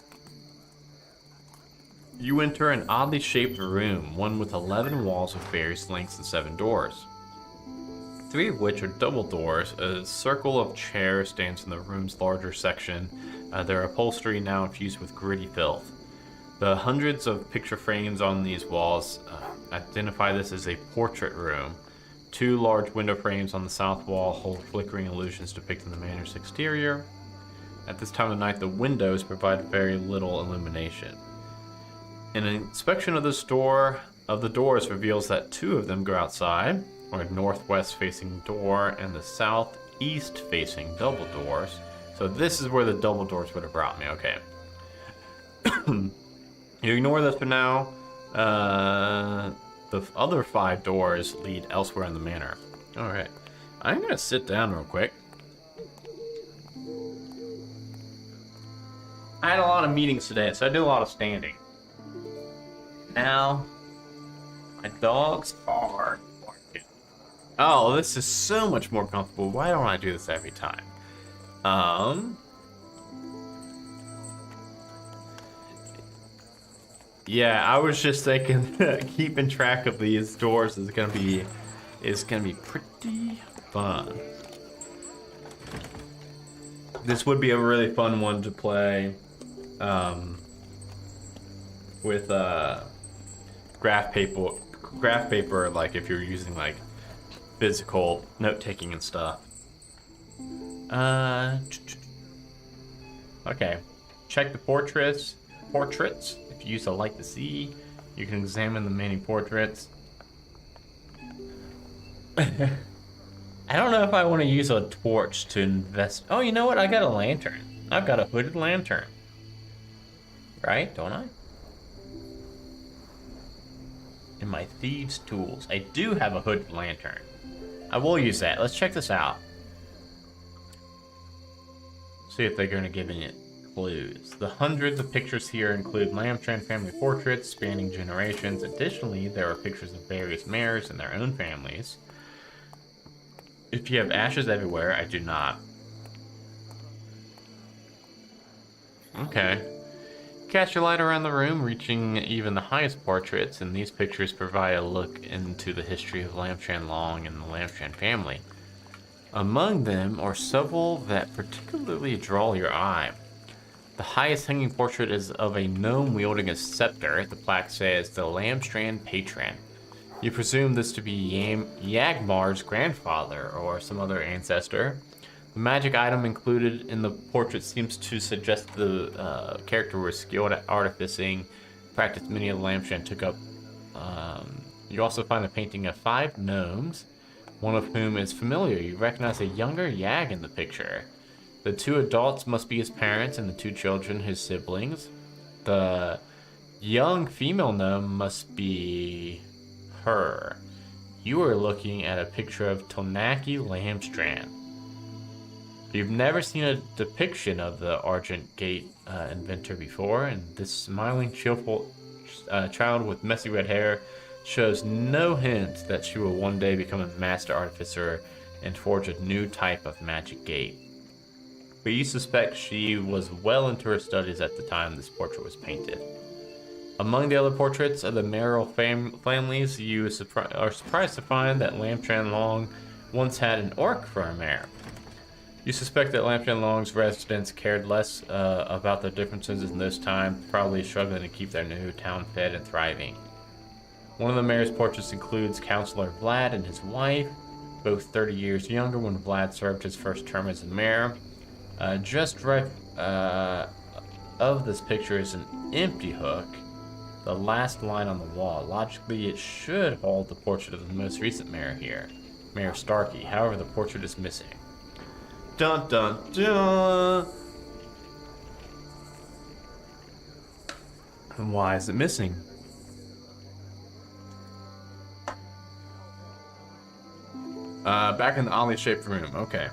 You enter an oddly shaped room, one with 11 walls of various lengths and 7 doors. 3 of which are double doors. A circle of chairs stands in the room's larger section, their upholstery now infused with gritty filth. The hundreds of picture frames on these walls identify this as a portrait room. 2 large window frames on the south wall hold flickering illusions depicting the manor's exterior. At this time of night, the windows provide very little illumination. An inspection of the doors reveals that 2 of them go outside, or a northwest-facing door, and the southeast-facing double doors. So this is where the double doors would have brought me. Okay. You ignore this for now. The other 5 doors lead elsewhere in the manor. All right. I'm gonna sit down real quick. I had a lot of meetings today, so I did a lot of standing. Now, my dogs are barking. Oh, this is so much more comfortable. Why don't I do this every time? Yeah, I was just thinking keeping track of these doors is gonna be pretty fun. This would be a really fun one to play with graph paper, like if you're using like physical note taking and stuff. Okay, check the portraits. If you use a light to see, you can examine the many portraits. I don't know if I want to use a torch to invest. Oh, you know what? I got a lantern. I've got a hooded lantern. Right? Don't I? In my thieves' tools, I do have a hooded lantern. I will use that. Let's check this out. See if they're going to give any clues. The hundreds of pictures here include Lamstrand family portraits spanning generations. Additionally, there are pictures of various mayors and their own families. If you have ashes everywhere, I do not. Okay. Cast your light around the room, reaching even the highest portraits, and these pictures provide a look into the history of Lamstrand Long and the Lamstrand family. Among them are several that particularly draw your eye. The highest hanging portrait is of a gnome wielding a scepter. The plaque says, "The Lamstrand Patron." You presume this to be Yagmar's grandfather or some other ancestor. The magic item included in the portrait seems to suggest the character was skilled at artificing, practice many of the Lamstrand took up. You also find a painting of 5 gnomes, one of whom is familiar. You recognize a younger Yag in the picture. The 2 adults must be his parents and the 2 children his siblings. The young female gnome must be her. You are looking at a picture of Tonaki Lamstrand. You've never seen a depiction of the Argent Gate inventor before, and this smiling, cheerful child with messy red hair shows no hint that she will one day become a master artificer and forge a new type of magic gate. But you suspect she was well into her studies at the time this portrait was painted. Among the other portraits of the Manor families, you are surprised to find that Lamstrand Long once had an orc for a mayor. You suspect that Lamstrand Long's residents cared less about the differences in this time, probably struggling to keep their new town fed and thriving. One of the mayor's portraits includes Councillor Vlad and his wife, both 30 years younger when Vlad served his first term as a mayor. Just right of this picture is an empty hook, the last line on the wall. Logically, it should hold the portrait of the most recent mayor here, Mayor Starkey. However, the portrait is missing. Dun dun dun! And why is it missing? Back in the oddly shaped room. Okay.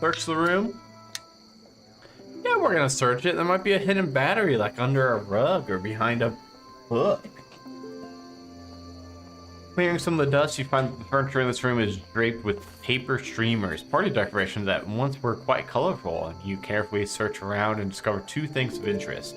Search the room. Yeah, we're gonna search it. There might be a hidden battery, like under a rug or behind a book. Clearing some of the dust, you find that the furniture in this room is draped with paper streamers, party decorations that once were quite colorful, and you carefully search around and discover 2 things of interest.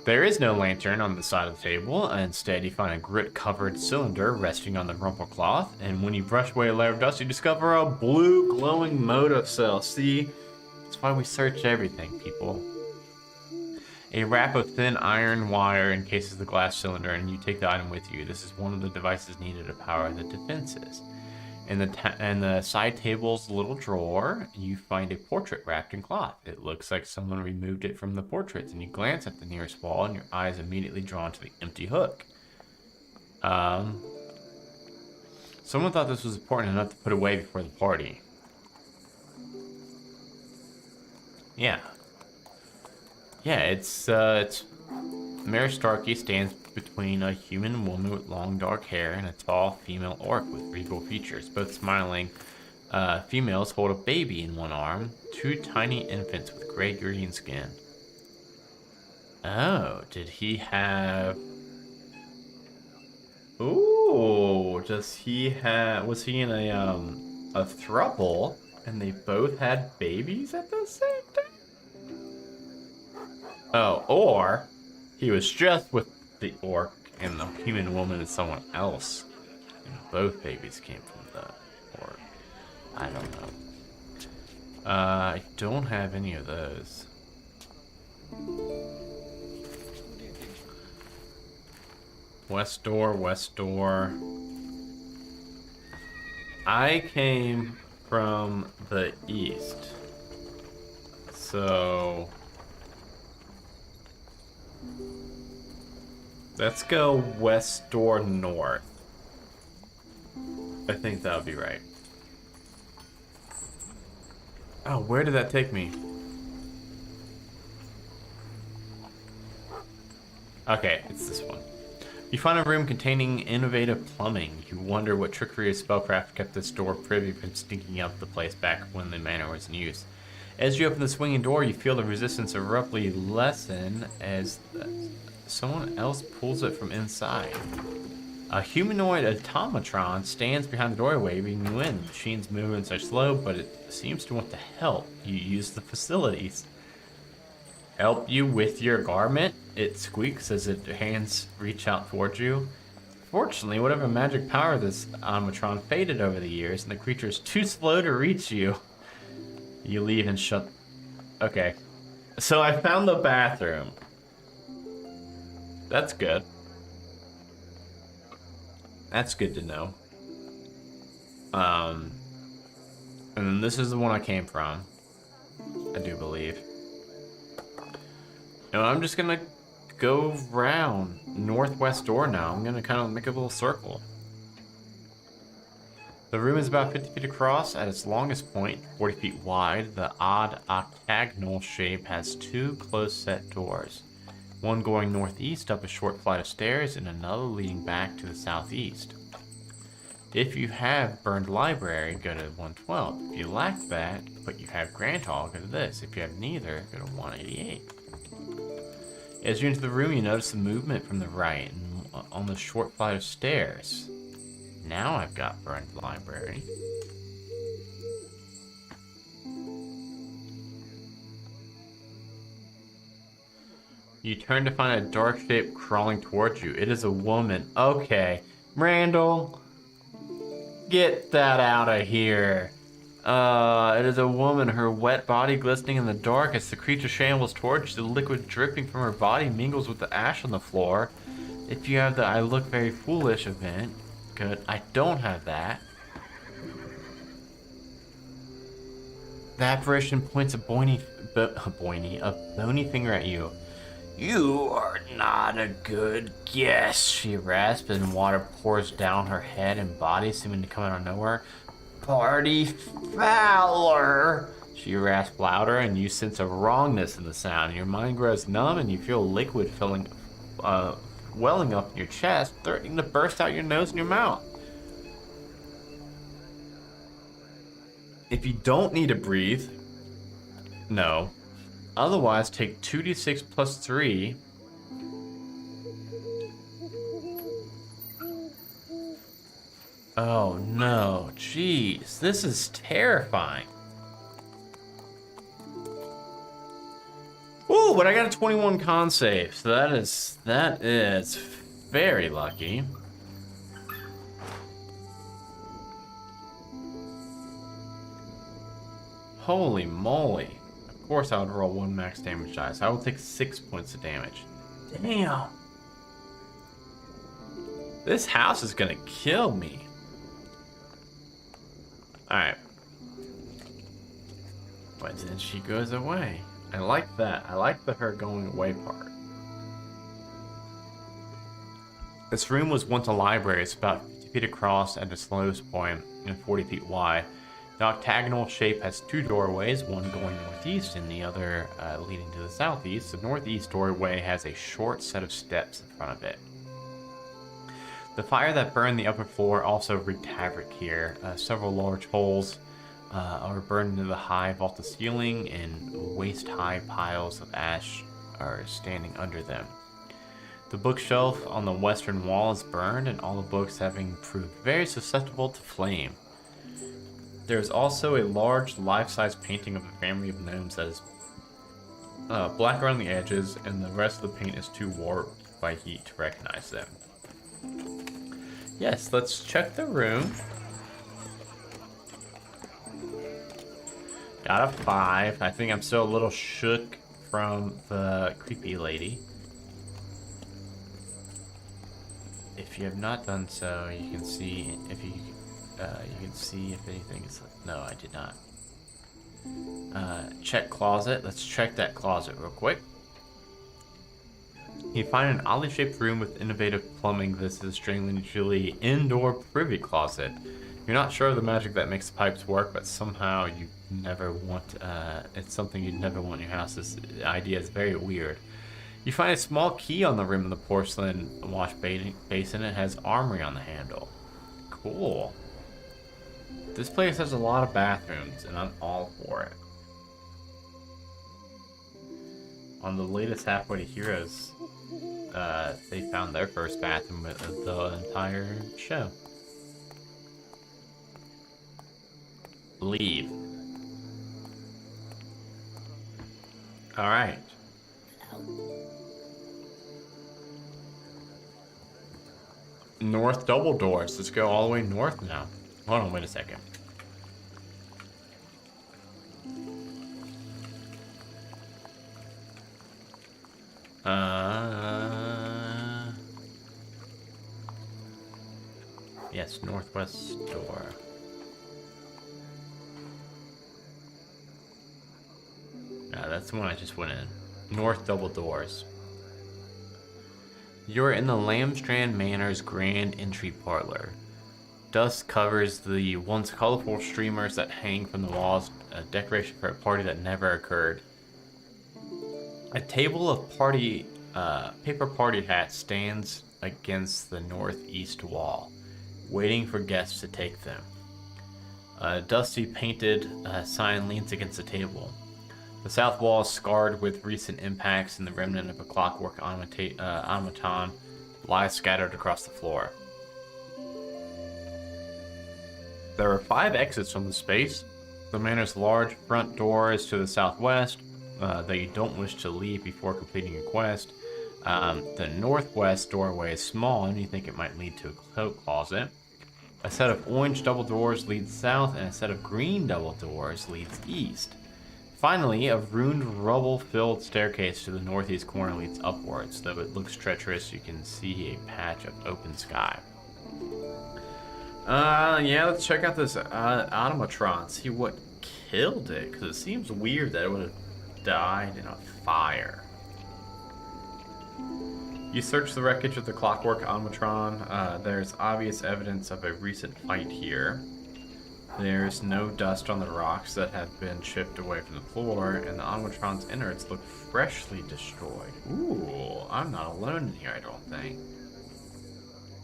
There is no lantern on the side of the table. Instead, you find a grit-covered cylinder resting on the rumple cloth, and when you brush away a layer of dust, you discover a blue glowing motive cell. See, that's why we search everything, people. A wrap of thin iron wire encases the glass cylinder, and you take the item with you. This is one of the devices needed to power the defenses. In the side table's little drawer, you find a portrait wrapped in cloth. It looks like someone removed it from the portraits, and you glance at the nearest wall, and your eyes immediately drawn to the empty hook. Someone thought this was important enough to put away before the party. Yeah. Yeah, it's Mayor Starkey stands between a human woman with long dark hair and a tall female orc with regal features. Both smiling females hold a baby in one arm, 2 tiny infants with gray-green skin. Oh, did he have... Ooh, was he in a throuple and they both had babies at the same time? Oh, or he was just with the orc and the human woman is someone else. And both babies came from the orc. I don't know. I don't have any of those. West door, west door. I came from the east. So let's go west door north. I think that would be right. Oh, where did that take me? Okay, it's this one. You find a room containing innovative plumbing. You wonder what trickery or spellcraft kept this door Privy from stinking up the place back when the manor was in use. As you open the swinging door, you feel the resistance abruptly lessen as someone else pulls it from inside. A humanoid automatron stands behind the doorway, waving you in. The machine's movements are slow, but it seems to want to help. You use the facilities. Help you with your garment? It squeaks as its hands reach out towards you. Fortunately, whatever magic power this automatron faded over the years, and the creature is too slow to reach you. You leave and shut... Okay. So I found the bathroom. That's good. That's good to know. And then this is the one I came from. I do believe. No, I'm just gonna go round northwest door now. I'm gonna kind of make a little circle. The room is about 50 feet across at its longest point, 40 feet wide. The odd octagonal shape has two close-set doors. One going northeast up a short flight of stairs and another leading back to the southeast. If you have Burned Library, go to 112. If you lack that, but you have Grant Hall, go to this. If you have neither, go to 188. As you enter the room, you notice the movement from the right and on the short flight of stairs. Now I've got Burned Library. You turn to find a dark shape crawling towards you. It is a woman. Okay, Randall, get that out of here. It is a woman, her wet body glistening in the dark as the creature shambles towards you. The liquid dripping from her body mingles with the ash on the floor. If you have the I look very foolish event, good. I don't have that. The apparition points a bony finger at you. You are not a good guess, she rasps, and water pours down her head and body, seeming to come out of nowhere. Party fouler, she rasps louder, and you sense a wrongness in the sound. Your mind grows numb, and you feel liquid welling up in your chest, threatening to burst out your nose and your mouth. If you don't need to breathe, no. Otherwise, take 2d6 plus 3. Oh no, jeez, this is terrifying. Ooh, but I got a 21 con save, so that is very lucky. Holy moly. Of course I would roll 1 max damage die, so I will take 6 points of damage. Damn. This house is gonna kill me. Alright. But then she goes away. I like that. I like the her going away part. This room was once a library. It's about 50 feet across at its lowest point and 40 feet wide. The octagonal shape has two doorways, one going northeast and the other leading to the southeast. The northeast doorway has a short set of steps in front of it. The fire that burned the upper floor also wreaked havoc here. Several large holes are burned into the high vaulted ceiling, and waist-high piles of ash are standing under them. The bookshelf on the western wall is burned, and all the books having proved very susceptible to flame. There is also a large life-size painting of a family of gnomes that is black around the edges, and the rest of the paint is too warped by heat to recognize them. Yes, let's check the room. Got a 5. I think I'm still a little shook from the creepy lady. If you have not done so, you can see if if anything is. No, I did not. Check closet. Let's check that closet real quick. You find an oddly shaped room with innovative plumbing. This is a strangely indoor privy closet. You're not sure of the magic that makes the pipes work, but somehow you never want. It's something you'd never want in your house. This idea is very weird. You find a small key on the rim of the porcelain wash basin. It has armory on the handle. Cool. This place has a lot of bathrooms, and I'm all for it. On the latest Halfway to Heroes, they found their first bathroom of the entire show. Leave. Alright. North double doors. Let's go all the way north now. Hold on, wait a second. Yes, northwest door. That's the one I just went in. North double doors. You're in the Lamstrand Manor's grand entry parlor. Dust covers the once colorful streamers that hang from the walls, a decoration for a party that never occurred. A table of paper party hats stands against the northeast wall, waiting for guests to take them. A dusty painted sign leans against the table. The south wall is scarred with recent impacts, and the remnant of a clockwork automaton lies scattered across the floor. There are 5 exits from the space. The manor's large front door is to the southwest, that you don't wish to leave before completing your quest. The northwest doorway is small, and you think it might lead to a coat closet. A set of orange double doors leads south, and a set of green double doors leads east. Finally, a ruined, rubble-filled staircase to the northeast corner leads upwards. Though it looks treacherous, you can see a patch of open sky. Yeah, let's check out this automatron, see what killed it, because it seems weird that it would have died in a fire. You search the wreckage of the clockwork automatron. There's obvious evidence of a recent fight here. There's no dust on the rocks that have been chipped away from the floor, and the automatron's innards look freshly destroyed. Ooh, I'm not alone in here, I don't think.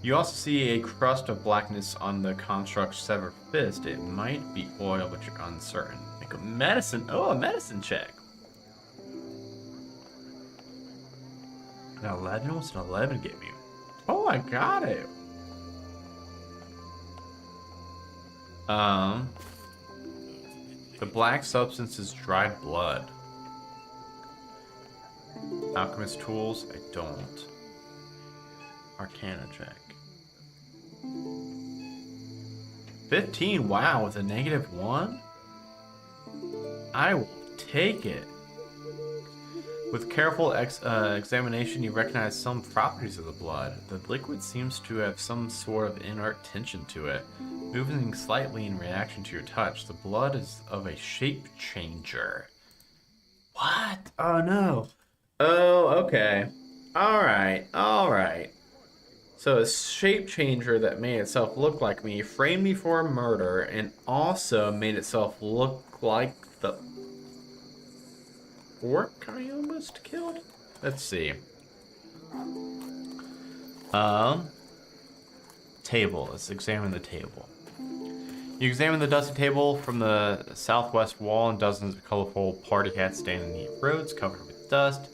You also see a crust of blackness on the construct's severed fist. It might be oil, but you're uncertain. Make a medicine. Oh, a medicine check. An 11? What's an 11 get me? Oh, I got it. The black substance is dried blood. Alchemist tools? I don't. Arcana check. 15, wow, with a -1? I will take it. With careful examination, you recognize some properties of the blood. The liquid seems to have some sort of inert tension to it, moving slightly in reaction to your touch. The blood is of a shape changer. What? Oh no. Oh, okay. Alright. So a shape changer that made itself look like me, framed me for a murder, and also made itself look like the orc I almost killed? Let's see. Table. Let's examine the table. You examine the dusty table from the southwest wall, and dozens of colorful party hats stand in neat rows covered with dust.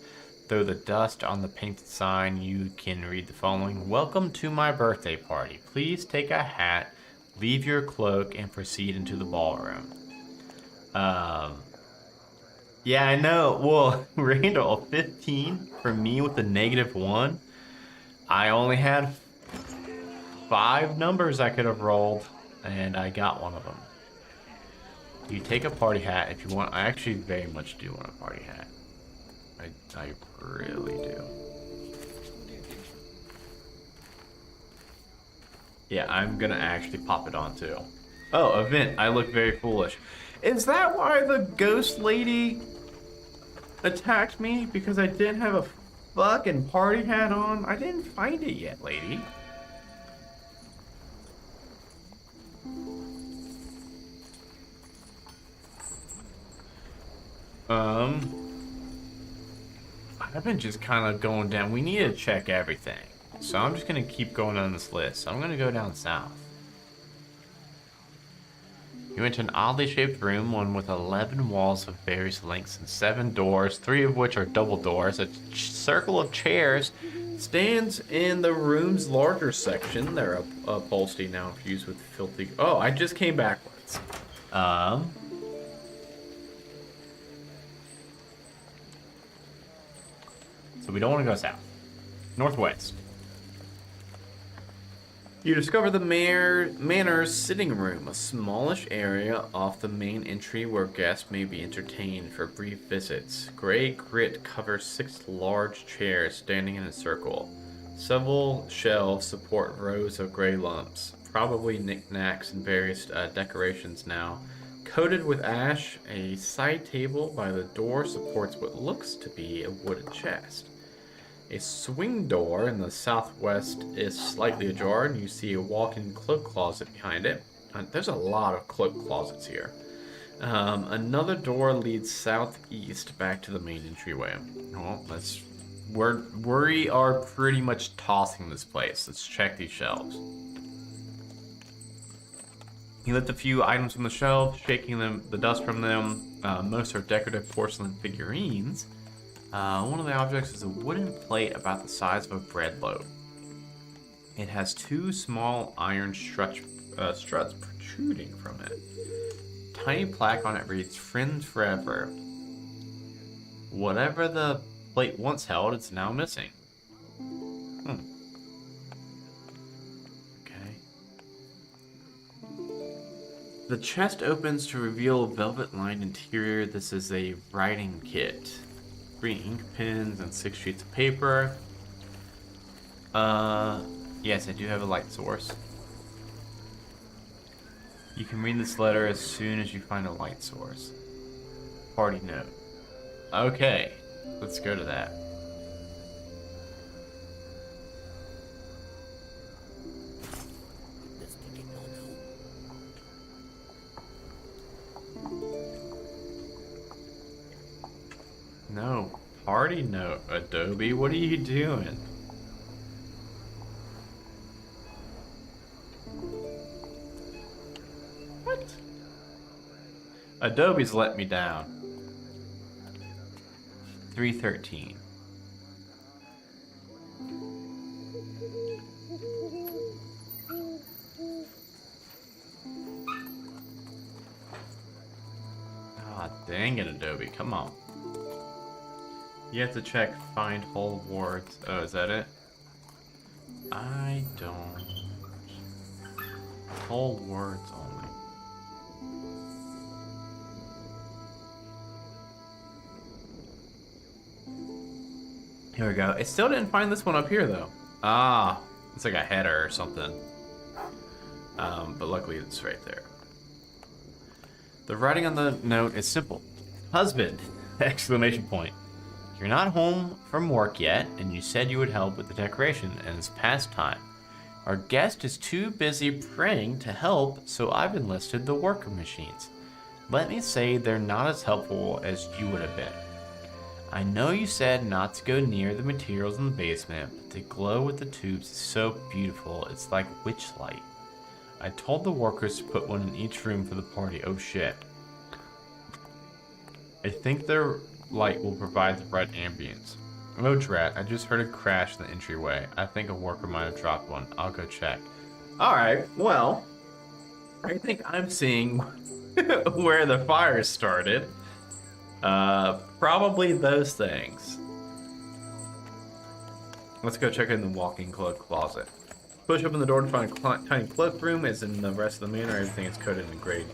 Through the dust on the painted sign, you can read the following. Welcome to my birthday party. Please take a hat, leave your cloak, and proceed into the ballroom. Yeah, I know. Well, Randall, 15 for me with a -1. I only had 5 numbers I could have rolled, and I got one of them. You take a party hat if you want. I actually very much do want a party hat. I really do. Yeah, I'm gonna actually pop it on too. Oh, event. I look very foolish. Is that why the ghost lady attacked me? Because I didn't have a fucking party hat on? I didn't find it yet, lady. I've been just kind of going down. We need to check everything. So I'm just going to keep going on this list. So I'm going to go down south. You enter an oddly shaped room, one with 11 walls of various lengths and 7 doors, 3 of which are double doors. A circle of chairs stands in the room's larger section. They're upholstery now infused with filthy... Oh, I just came backwards. So we don't want to go south. Northwest. You discover the Manor's sitting room, a smallish area off the main entry where guests may be entertained for brief visits. Gray grit covers 6 large chairs standing in a circle. Several shelves support rows of gray lumps, probably knickknacks and various decorations now. Coated with ash, a side table by the door supports what looks to be a wooden chest. A swing door in the southwest is slightly ajar, and you see a walk-in cloak closet behind it. There's a lot of cloak closets here. Another door leads southeast back to the main entryway. Well, we are pretty much tossing this place. Let's check these shelves. You lift a few items from the shelf, shaking the dust from them. Most are decorative porcelain figurines. One of the objects is a wooden plate about the size of a bread loaf. It has 2 small iron struts protruding from it. Tiny plaque on it reads, "Friends Forever." Whatever the plate once held, it's now missing. Okay. The chest opens to reveal a velvet-lined interior. This is a writing kit. 3 ink pens and 6 sheets of paper. Yes, I do have a light source. You can read this letter as soon as you find a light source. Party note. Okay, let's go to that. No, party note, Adobe, what are you doing? What? Adobe's let me down. 313. Ah, dang it, Adobe, come on. You have to check find whole words. Oh, is that it? I don't. Whole words only. Here we go. It still didn't find this one up here though. Ah, it's like a header or something. But luckily it's right there. The writing on the note is simple. Husband! Exclamation point. You're not home from work yet, and you said you would help with the decoration, and it's past time. Our guest is too busy praying to help, so I've enlisted the worker machines. Let me say they're not as helpful as you would have been. I know you said not to go near the materials in the basement, but the glow with the tubes is so beautiful, it's like witch light. I told the workers to put one in each room for the party. Oh shit. I think their light will provide the right ambience. Oh drat, I just heard a crash in the entryway. I think a worker might have dropped one. I'll go check. Alright, well, I think I'm seeing where the fire started. Probably those things. Let's go check in the walk-in cloak closet. Push open the door to find a tiny cloakroom. As in the rest of the manor, everything is coated in gray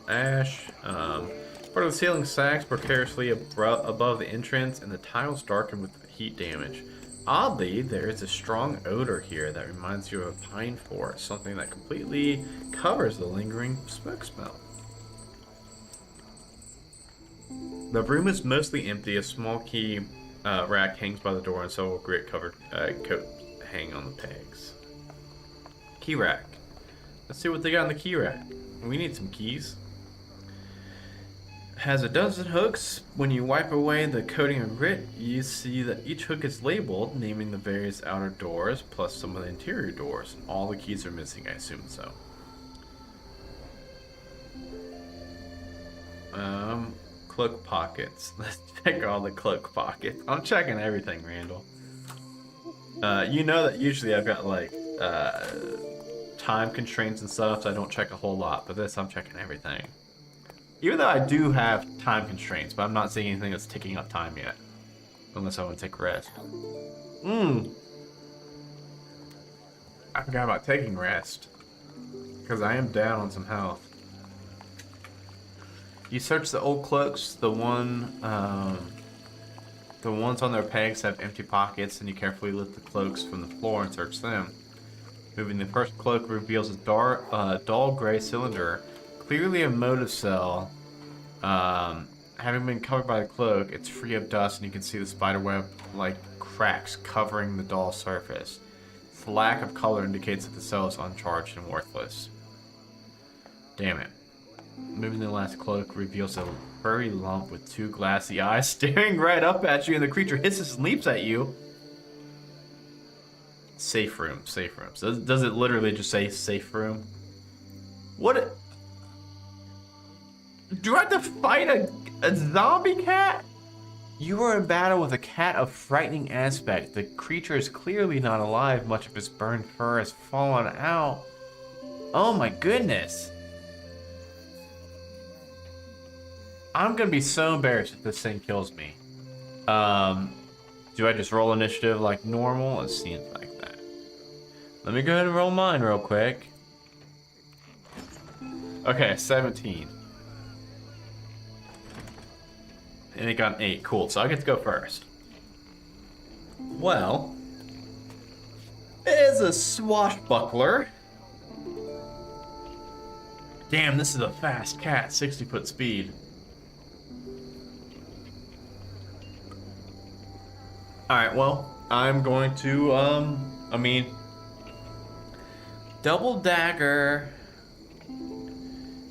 ash. Part of the ceiling sags precariously above the entrance, and the tiles darkened with heat damage. Oddly, there is a strong odor here that reminds you of a pine forest, something that completely covers the lingering smoke smell. The room is mostly empty. A small key rack hangs by the door, and several grit-covered coats hang on the pegs. Key rack. Let's see what they got in the key rack. We need some keys. Has a dozen hooks. When you wipe away the coating of grit, you see that each hook is labeled, naming the various outer doors, plus some of the interior doors. All the keys are missing, I assume so. Cloak pockets. Let's check all the cloak pockets. I'm checking everything, Randall. You know that usually I've got like time constraints and stuff, so I don't check a whole lot. But this, I'm checking everything. Even though I do have time constraints, but I'm not seeing anything that's taking up time yet. Unless I want to take rest. I forgot about taking rest. Because I am down on some health. You search the old cloaks, the ones on their pegs have empty pockets, and you carefully lift the cloaks from the floor and search them. Moving the first cloak reveals a dull gray cylinder, clearly a motive cell. Having been covered by the cloak, it's free of dust, and you can see the spiderweb-like cracks covering the dull surface. The lack of color indicates that the cell is uncharged and worthless. Damn it. Moving the last cloak reveals a furry lump with two glassy eyes staring right up at you, and the creature hisses and leaps at you. Safe room, safe room. So does it literally just say safe room? What? Do I have to fight a zombie cat? You are in battle with a cat of frightening aspect. The creature is clearly not alive. Much of its burned fur has fallen out. Oh my goodness. I'm gonna be so embarrassed if this thing kills me. Do I just roll initiative like normal? It seems like that. Let me go ahead and roll mine real quick. Okay, 17. And it got an 8. Cool, so I get to go first. Well, it is a swashbuckler. Damn, this is a fast cat, 60-foot speed. Alright, well, I'm going to, double dagger.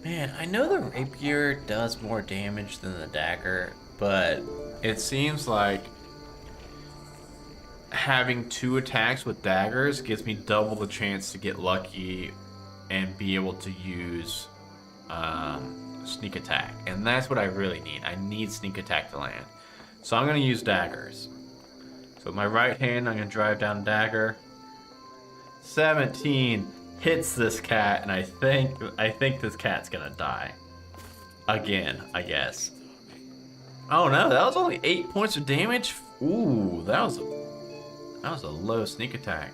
Man, I know the rapier does more damage than the dagger, but it seems like having 2 attacks with daggers gives me double the chance to get lucky and be able to use sneak attack. And that's what I really need. I need sneak attack to land. So I'm going to use daggers. So with my right hand, I'm going to drive down dagger. 17 hits this cat, and I think this cat's going to die. Again, I guess. Oh no, that was only 8 points of damage? Ooh, that was a low sneak attack.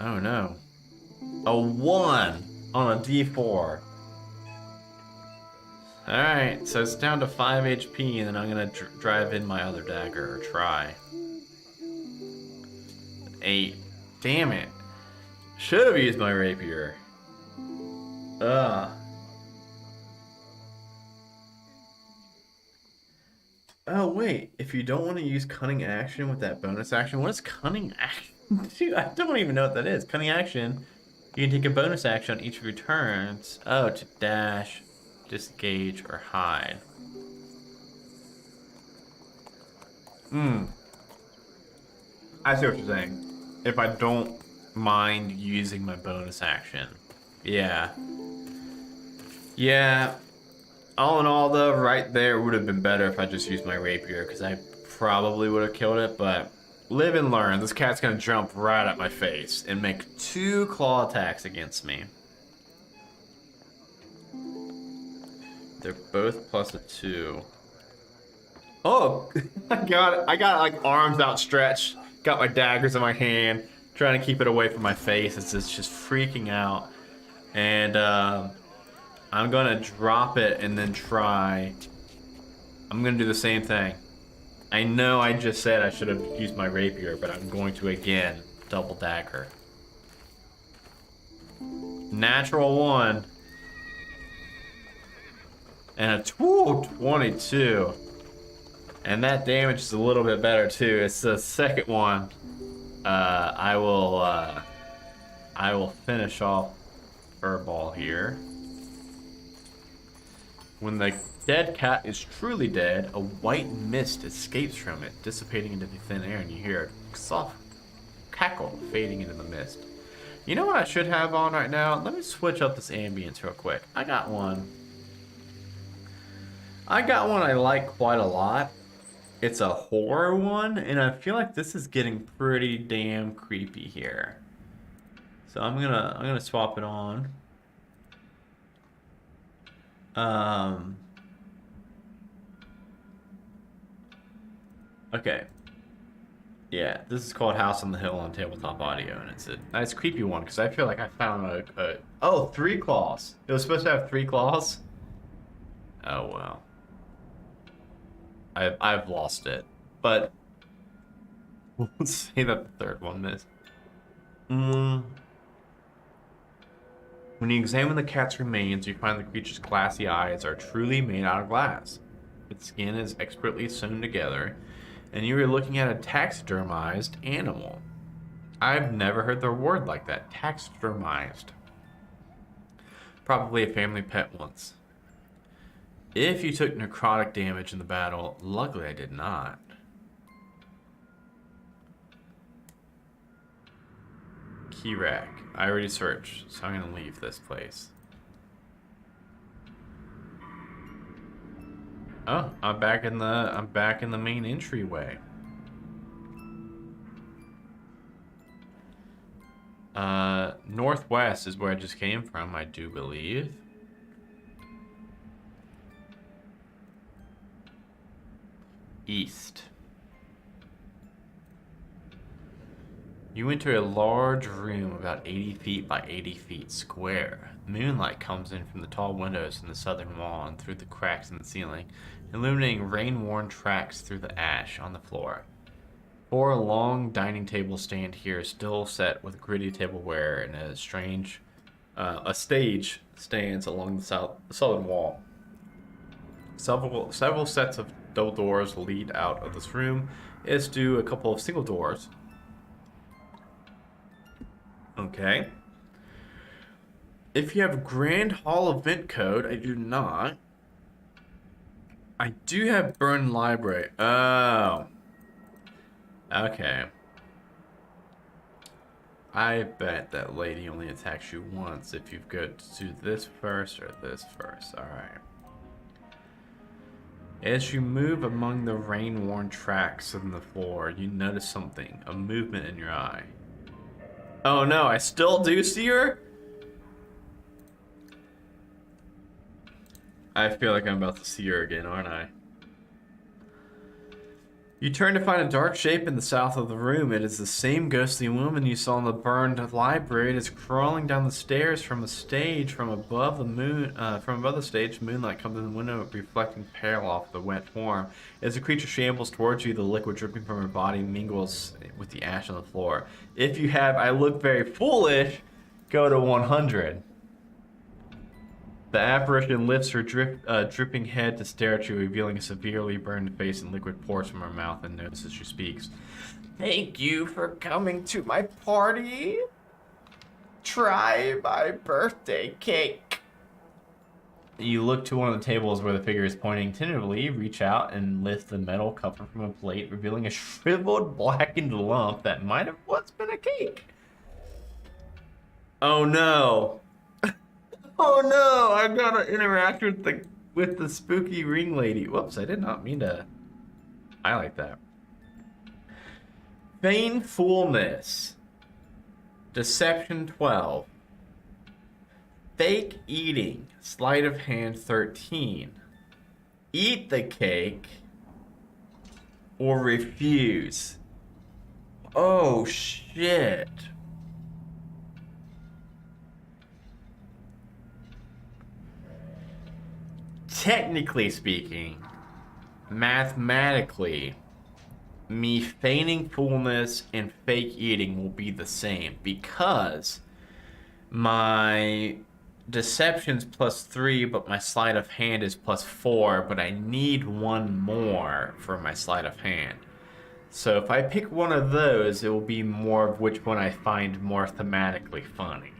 Oh no. A 1 on a D4. Alright, so it's down to 5 HP, and then I'm gonna drive in my other dagger, or try. 8. Damn it. Should have used my rapier. Ugh. Oh, wait. If you don't want to use cunning action with that bonus action, what is cunning action? Dude, I don't even know what that is. Cunning action, you can take a bonus action on each of your turns. Oh, to dash, disengage, or hide. I see what you're saying. If I don't mind using my bonus action. Yeah. Yeah. All in all, though, right there would have been better if I just used my rapier, because I probably would have killed it, but live and learn. This cat's going to jump right at my face and make 2 claw attacks against me. They're both plus a 2. Oh, I got like arms outstretched got my daggers in my hand, trying to keep it away from my face. It's just freaking out. And I'm gonna drop it and then try. I'm gonna do the same thing. I know I just said I should have used my rapier, but I'm going to again double dagger. Natural 1. And a 22. And that damage is a little bit better too. It's the second one. I will finish off Furball here. When the dead cat is truly dead, a white mist escapes from it, dissipating into the thin air, and you hear a soft cackle fading into the mist. You know what I should have on right now? Let me switch up this ambience real quick. I got one I like quite a lot. It's a horror one, and I feel like this is getting pretty damn creepy here. So I'm gonna swap it on. Okay. Yeah, this is called House on the Hill on Tabletop Audio, and it's a nice creepy one because I feel like I found oh, 3 claws. It was supposed to have 3 claws. Oh well. I've lost it, but we'll say that the third one missed. When you examine the cat's remains, you find the creature's glassy eyes are truly made out of glass. Its skin is expertly sewn together, and you are looking at a taxidermized animal. I've never heard the word like that, taxidermized. Probably a family pet once. If you took necrotic damage in the battle, luckily I did not. Key rack. I already searched, so I'm gonna leave this place. Oh, I'm back in the main entryway. Northwest is where I just came from, I do believe. East. You enter a large room about 80 feet by 80 feet square. Moonlight comes in from the tall windows in the southern wall and through the cracks in the ceiling, illuminating rain-worn tracks through the ash on the floor. 4 long dining tables stand here, still set with gritty tableware, and a stage stands along the southern wall. Several sets of double doors lead out of this room, as do a couple of single doors. Okay. If you have Grand Hall event code, I do not. I do have Burn Library. Oh. Okay. I bet that lady only attacks you once if you go to do this first or this first. Alright. As you move among the rain-worn tracks on the floor, you notice something, a movement in your eye. Oh no, I still do see her? I feel like I'm about to see her again, aren't I? You turn to find a dark shape in the south of the room. It is the same ghostly woman you saw in the burned library. It is crawling down the stairs from a stage from above the stage. Moonlight comes in the window, reflecting pale off the wet form. As the creature shambles towards you, the liquid dripping from her body mingles with the ash on the floor. If you have I look very foolish, go to 100. The apparition lifts her dripping head to stare at you, revealing a severely burned face and liquid pours from her mouth, and notices she speaks. Thank you for coming to my party. Try my birthday cake. You look to one of the tables where the figure is pointing tentatively, reach out and lift the metal cover from a plate, revealing a shriveled, blackened lump that might have once been a cake. Oh no. Oh no, I gotta interact with the spooky ring lady. Whoops, I did not mean to highlight that. Vainfulness. Deception 12. Fake eating. Sleight of hand 13. Eat the cake or refuse. Oh, shit. Technically speaking, mathematically, me feigning fullness and fake eating will be the same because my deception's +3, but my sleight of hand is +4, but I need one more for my sleight of hand. So if I pick one of those, it will be more of which one I find more thematically funny.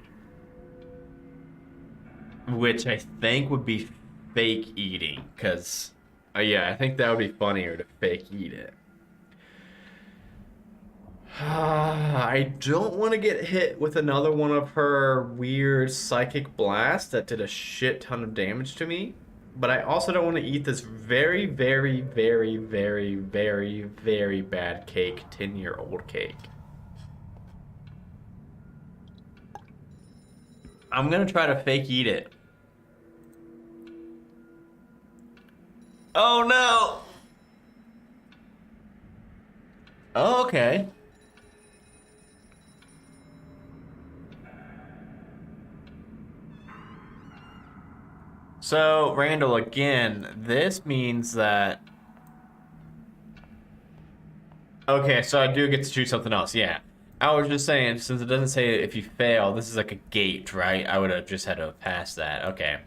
Which I think would be fake eating, because, yeah, I think that would be funnier to fake eat it. I don't want to get hit with another one of her weird psychic blasts that did a shit ton of damage to me. But I also don't want to eat this very, very, very, very, very, very bad cake, 10-year-old cake. I'm going to try to fake eat it. Oh no! Oh, okay. So, Randall, again, this means that... Okay, so I do get to choose something else, yeah. I was just saying, since it doesn't say if you fail, this is like a gate, right? I would have just had to pass that, okay.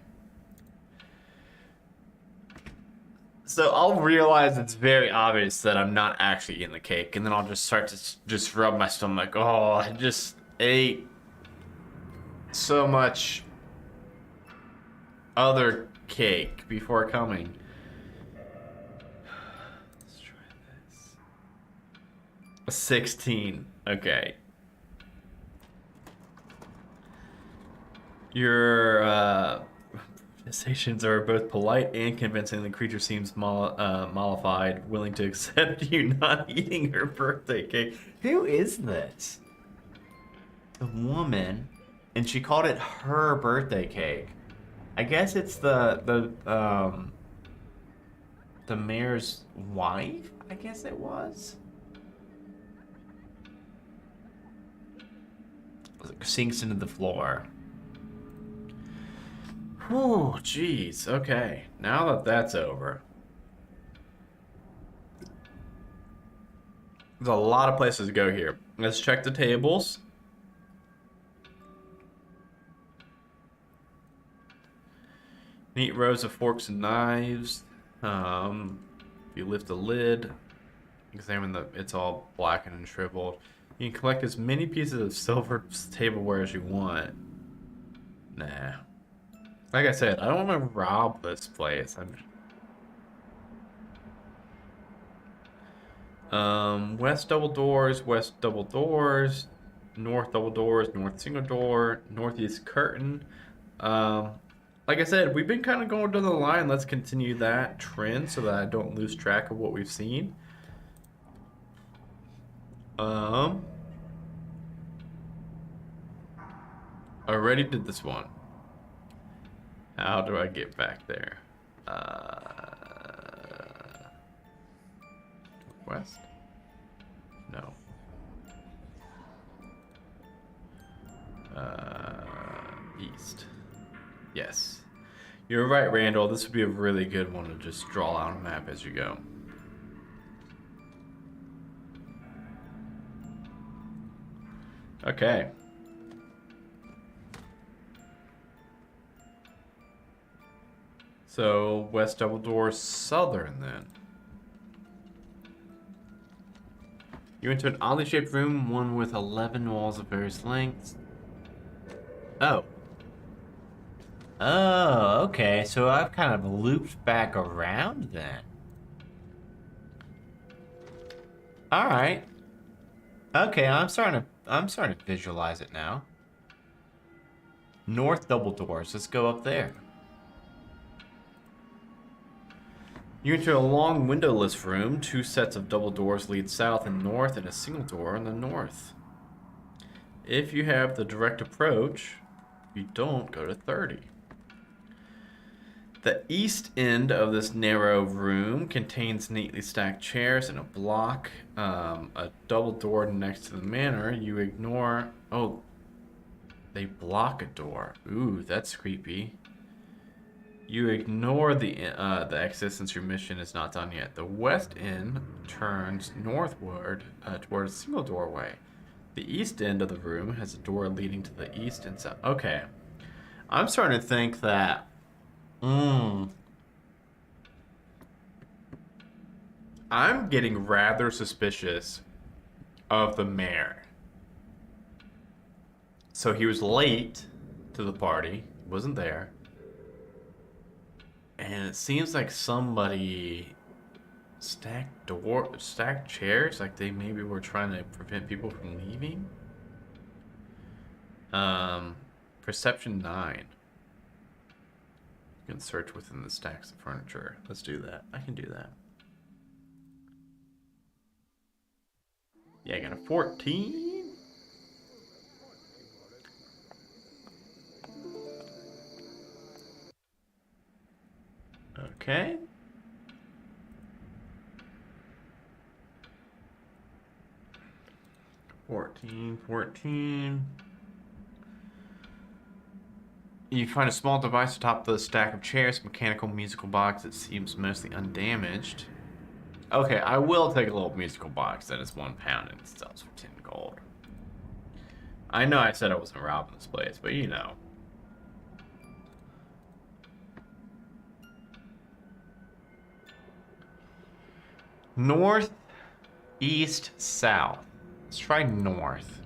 So I'll realize it's very obvious that I'm not actually eating the cake, and then I'll just start to just rub my stomach. Oh, I just ate so much other cake before coming. Let's try this. A 16. Okay. Your sensations are both polite and convincing. The creature seems mollified, willing to accept you not eating her birthday cake. Who is this? The woman, and she called it her birthday cake. I guess it's the mayor's wife. I guess it was. It sinks into the floor. Oh, jeez. Okay. Now that that's over. There's a lot of places to go here. Let's check the tables. Neat rows of forks and knives. If you lift the lid, examine it's all blackened and shriveled. You can collect as many pieces of silver tableware as you want. Nah. Like I said, I don't want to rob this place. West double doors, north double doors, north single door, northeast curtain. Like I said, we've been kind of going down the line. Let's continue that trend so that I don't lose track of what we've seen. I already did this one. How do I get back there? West? No. East. Yes. You're right, Randall. This would be a really good one to just draw out a map as you go. Okay. So, west double door, southern then. You enter an oddly shaped room, one with 11 walls of various lengths. Oh. Oh, okay. So I've kind of looped back around then. All right. Okay, I'm starting to visualize it now. North double doors. Let's go up there. You enter a long windowless room. 2 sets of double doors lead south and north, and a single door in the north. If you have the direct approach, you don't go to 30. The east end of this narrow room contains neatly stacked chairs and a block, a double door next to the manor. You ignore... Oh, they block a door. Ooh, that's creepy. You ignore the exit since your mission is not done yet. The west end turns northward toward a single doorway. The east end of the room has a door leading to the east and south. Okay. I'm starting to think that... I'm getting rather suspicious of the mayor. So he was late to the party. Wasn't there. And it seems like somebody stacked chairs, like they maybe were trying to prevent people from leaving. Perception 9. You can search within the stacks of furniture. Let's do that. I can do that. Yeah, I got a 14. Okay. Fourteen. You find a small device atop the stack of chairs, mechanical musical box that seems mostly undamaged. Okay, I will take a little musical box that is £1 and it sells for 10 gold. I know I said I wasn't robbing this place, but you know. North, east, south. Let's try north.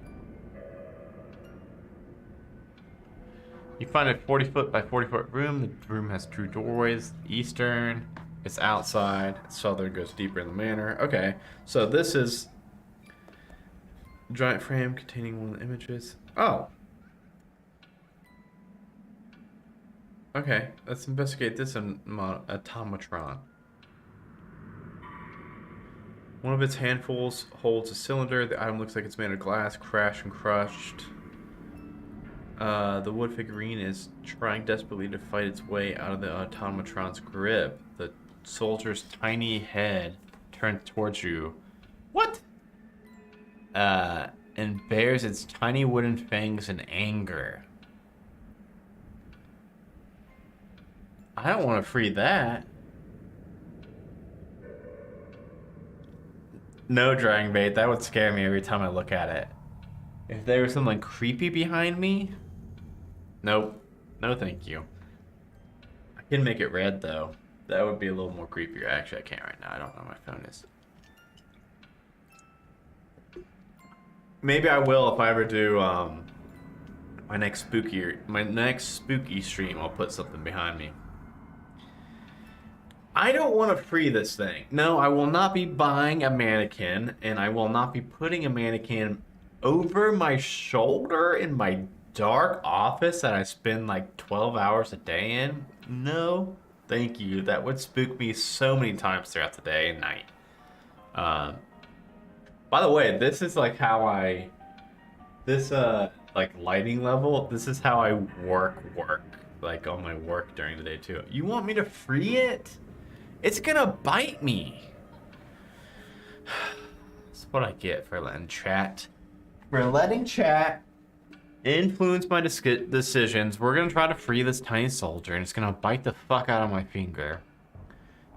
You find a 40-foot by 40-foot room. The room has two doorways. Eastern, it's outside. Southern goes deeper in the manor. Okay, so this is a giant frame containing one of the images. Oh. Okay, let's investigate this automatron. One of its handfuls holds a cylinder. The item looks like it's made of glass, crashed and crushed. The wood figurine is trying desperately to fight its way out of the automatron's grip. The soldier's tiny head turned towards you. What? And bares its tiny wooden fangs in anger. I don't want to free that. No, Dragon Bait, that would scare me every time I look at it. If there was something creepy behind me, nope. No thank you. I can make it red though. That would be a little more creepier. Actually, I can't right now. I don't know where my phone is. Maybe I will if I ever do my next spooky stream. I'll put something behind me. I don't want to free this thing. No, I will not be buying a mannequin, and I will not be putting a mannequin over my shoulder in my dark office that I spend like 12 hours a day in. No, thank you. That would spook me so many times throughout the day and night. By the way, this is like how like lighting level, this is how I work, like on my work during the day too. You want me to free it? It's gonna bite me. That's what I get for letting chat. For letting chat influence my decisions. We're gonna try to free this tiny soldier, and it's gonna bite the fuck out of my finger.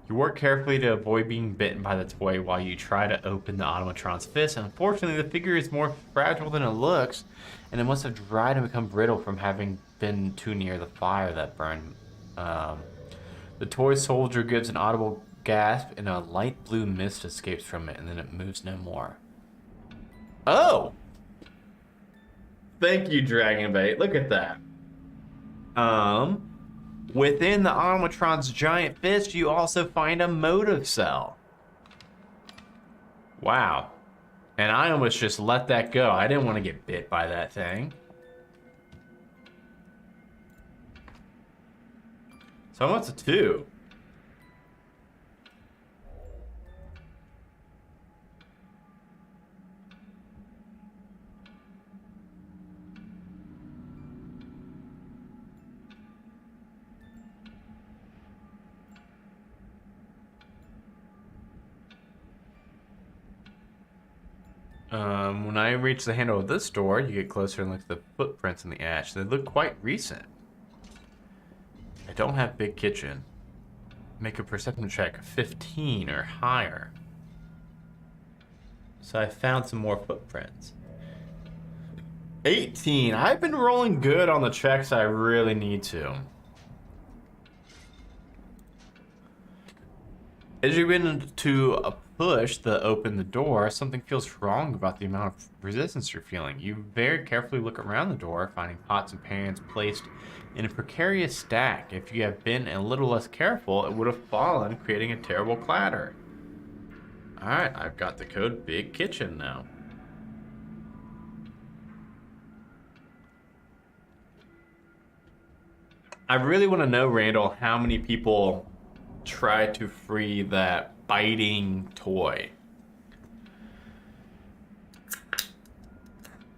You work carefully to avoid being bitten by the toy while you try to open the automatron's fist. Unfortunately, the figure is more fragile than it looks, and it must have dried and become brittle from having been too near the fire that burned. The toy soldier gives an audible gasp, and a light blue mist escapes from it, and then it moves no more. Oh! Thank you, Dragon Bait. Look at that. Within the automatron's giant fist, you also find a motive cell. Wow. And I almost just let that go. I didn't want to get bit by that thing. So what's a 2? When I reach the handle of this door, you get closer and look at the footprints in the ash. They look quite recent. I don't have big kitchen. Make a perception check of 15 or higher. So I found some more footprints. 18. I've been rolling good on the checks I really need to. As you begin to push open the door, something feels wrong about the amount of resistance you're feeling. You very carefully look around the door, finding pots and pans placed in a precarious stack. If you had been a little less careful, it would have fallen, creating a terrible clatter. Alright, I've got the code Big Kitchen now. I really want to know, Randall, how many people try to free that biting toy.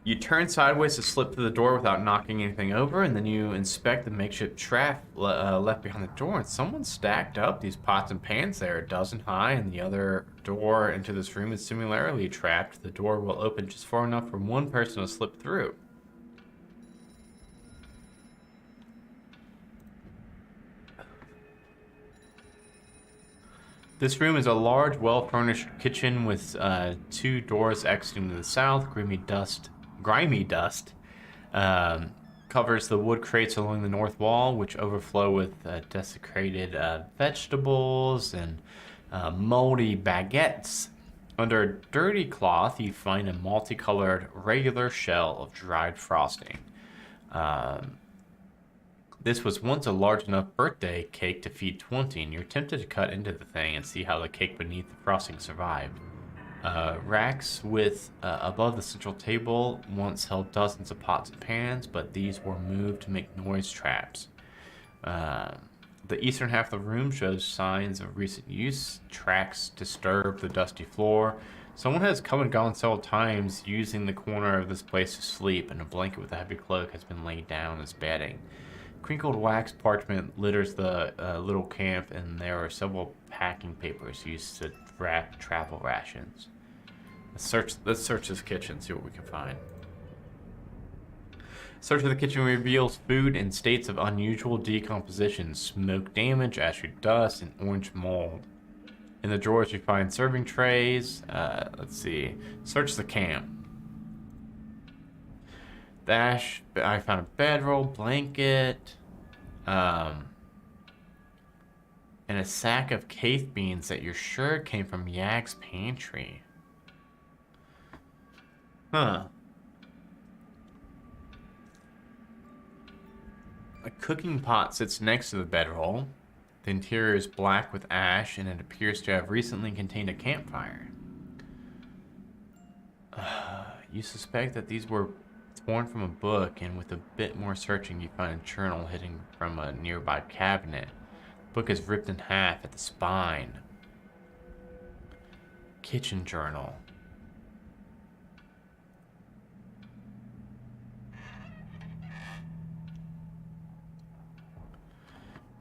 You turn sideways to slip through the door without knocking anything over, and then you inspect the makeshift trap left behind the door, and someone stacked up these pots and pans there, a dozen high, and the other door into this room is similarly trapped. The door will open just far enough for one person to slip through. This room is a large, well-furnished kitchen with 2 doors exiting to the south. Grimy dust covers the wood crates along the north wall, which overflow with desecrated vegetables and moldy baguettes. Under a dirty cloth, you find a multicolored, regular shell of dried frosting. This was once a large enough birthday cake to feed 20, and you're tempted to cut into the thing and see how the cake beneath the frosting survived. Racks with above the central table once held dozens of pots and pans, but these were moved to make noise traps. The eastern half of the room shows signs of recent use. Tracks disturb the dusty floor. Someone has come and gone several times using the corner of this place to sleep, and a blanket with a heavy cloak has been laid down as bedding. Crinkled wax parchment litters the little camp, and there are several packing papers used to wrap travel rations. Let's search this kitchen, see what we can find. Search of the kitchen reveals food in states of unusual decomposition, smoke damage, ashy dust, and orange mold. In the drawers you find serving trays. Let's see. Search the camp. I found a bedroll, blanket, and a sack of cave beans that you're sure came from Yag's pantry. Huh. A cooking pot sits next to the bedroll. The interior is black with ash, and it appears to have recently contained a campfire. You suspect that these were torn from a book, and with a bit more searching you find a journal hidden from a nearby cabinet. The book is ripped in half at the spine. Kitchen journal.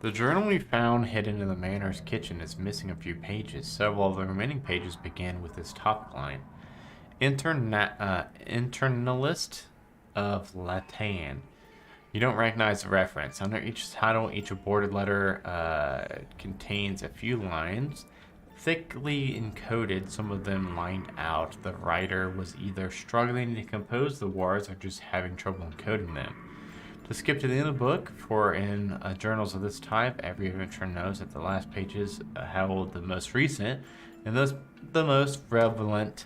The journal we found hidden in the Manor's kitchen is missing a few pages. Several of the remaining pages begin with this topic line. Internalist of Latan. You don't recognize the reference. Under each title, each aborted letter contains a few lines, thickly encoded, some of them lined out. The writer was either struggling to compose the words or just having trouble encoding them. To skip to the end of the book, for in journals of this type, every adventurer knows that the last pages held the most recent and thus the most relevant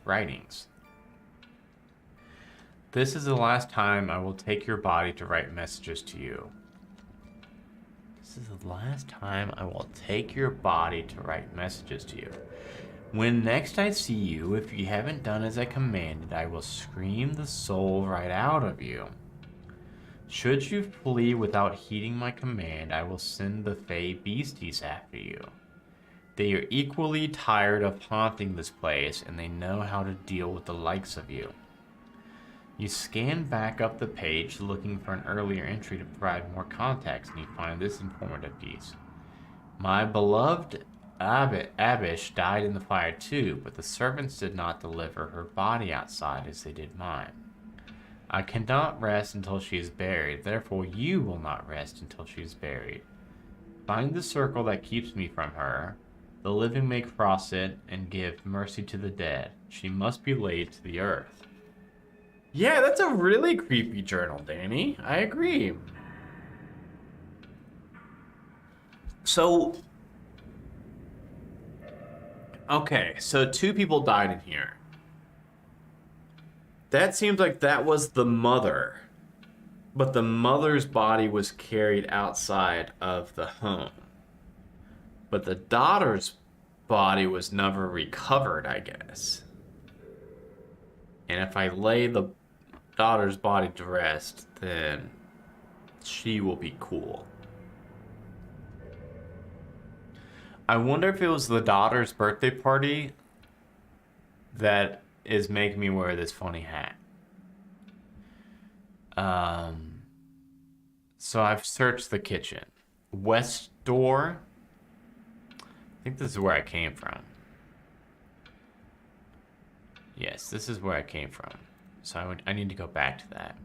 writings. This is the last time I will take your body to write messages to you. This is the last time I will take your body to write messages to you. When next I see you, if you haven't done as I commanded, I will scream the soul right out of you. Should you flee without heeding my command, I will send the fey beasties after you. They are equally tired of haunting this place, and they know how to deal with the likes of you. You scan back up the page looking for an earlier entry to provide more context, and you find this informative piece. My beloved Abish died in the fire too, but the servants did not deliver her body outside as they did mine. I cannot rest until she is buried, therefore you will not rest until she is buried. Find the circle that keeps me from her. The living may cross it and give mercy to the dead. She must be laid to the earth. Yeah, that's a really creepy journal, Danny. I agree. So, okay, so 2 people died in here. That seems like that was the mother. But the mother's body was carried outside of the home. But the daughter's body was never recovered, I guess. And if I lay the daughter's body to rest, then she will be cool. I wonder if it was the daughter's birthday party that is making me wear this funny hat. So I've searched the kitchen. West door. I think this is where I came from. Yes, this is where I came from. So I need to go back to that.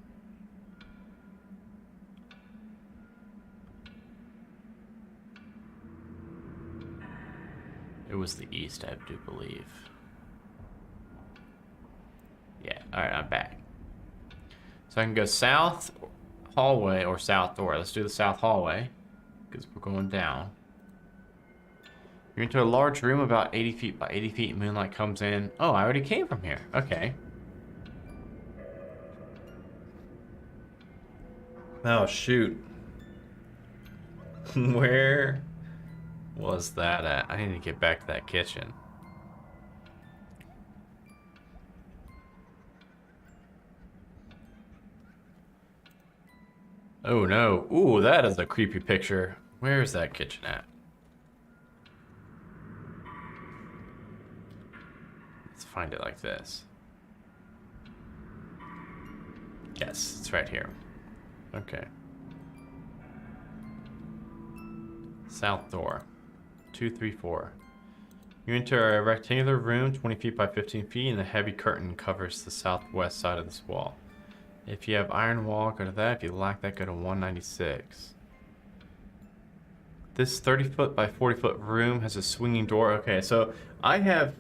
It was the east, I do believe. Yeah, alright, I'm back. So I can go south hallway or south door. Let's do the south hallway, because we're going down. You're into a large room about 80 feet by 80 feet. Moonlight comes in. Oh, I already came from here. Okay. Oh, shoot. Where was that at? I need to get back to that kitchen. Oh no. Ooh, that is a creepy picture. Where is that kitchen at? Let's find it like this. Yes, it's right here. Okay. South door. 234. You enter a rectangular room 20 feet by 15 feet and a heavy curtain covers the southwest side of this wall. If you have iron wall, go to that. If you lack that, go to 196. This 30-foot by 40-foot room has a swinging door. Okay, so I have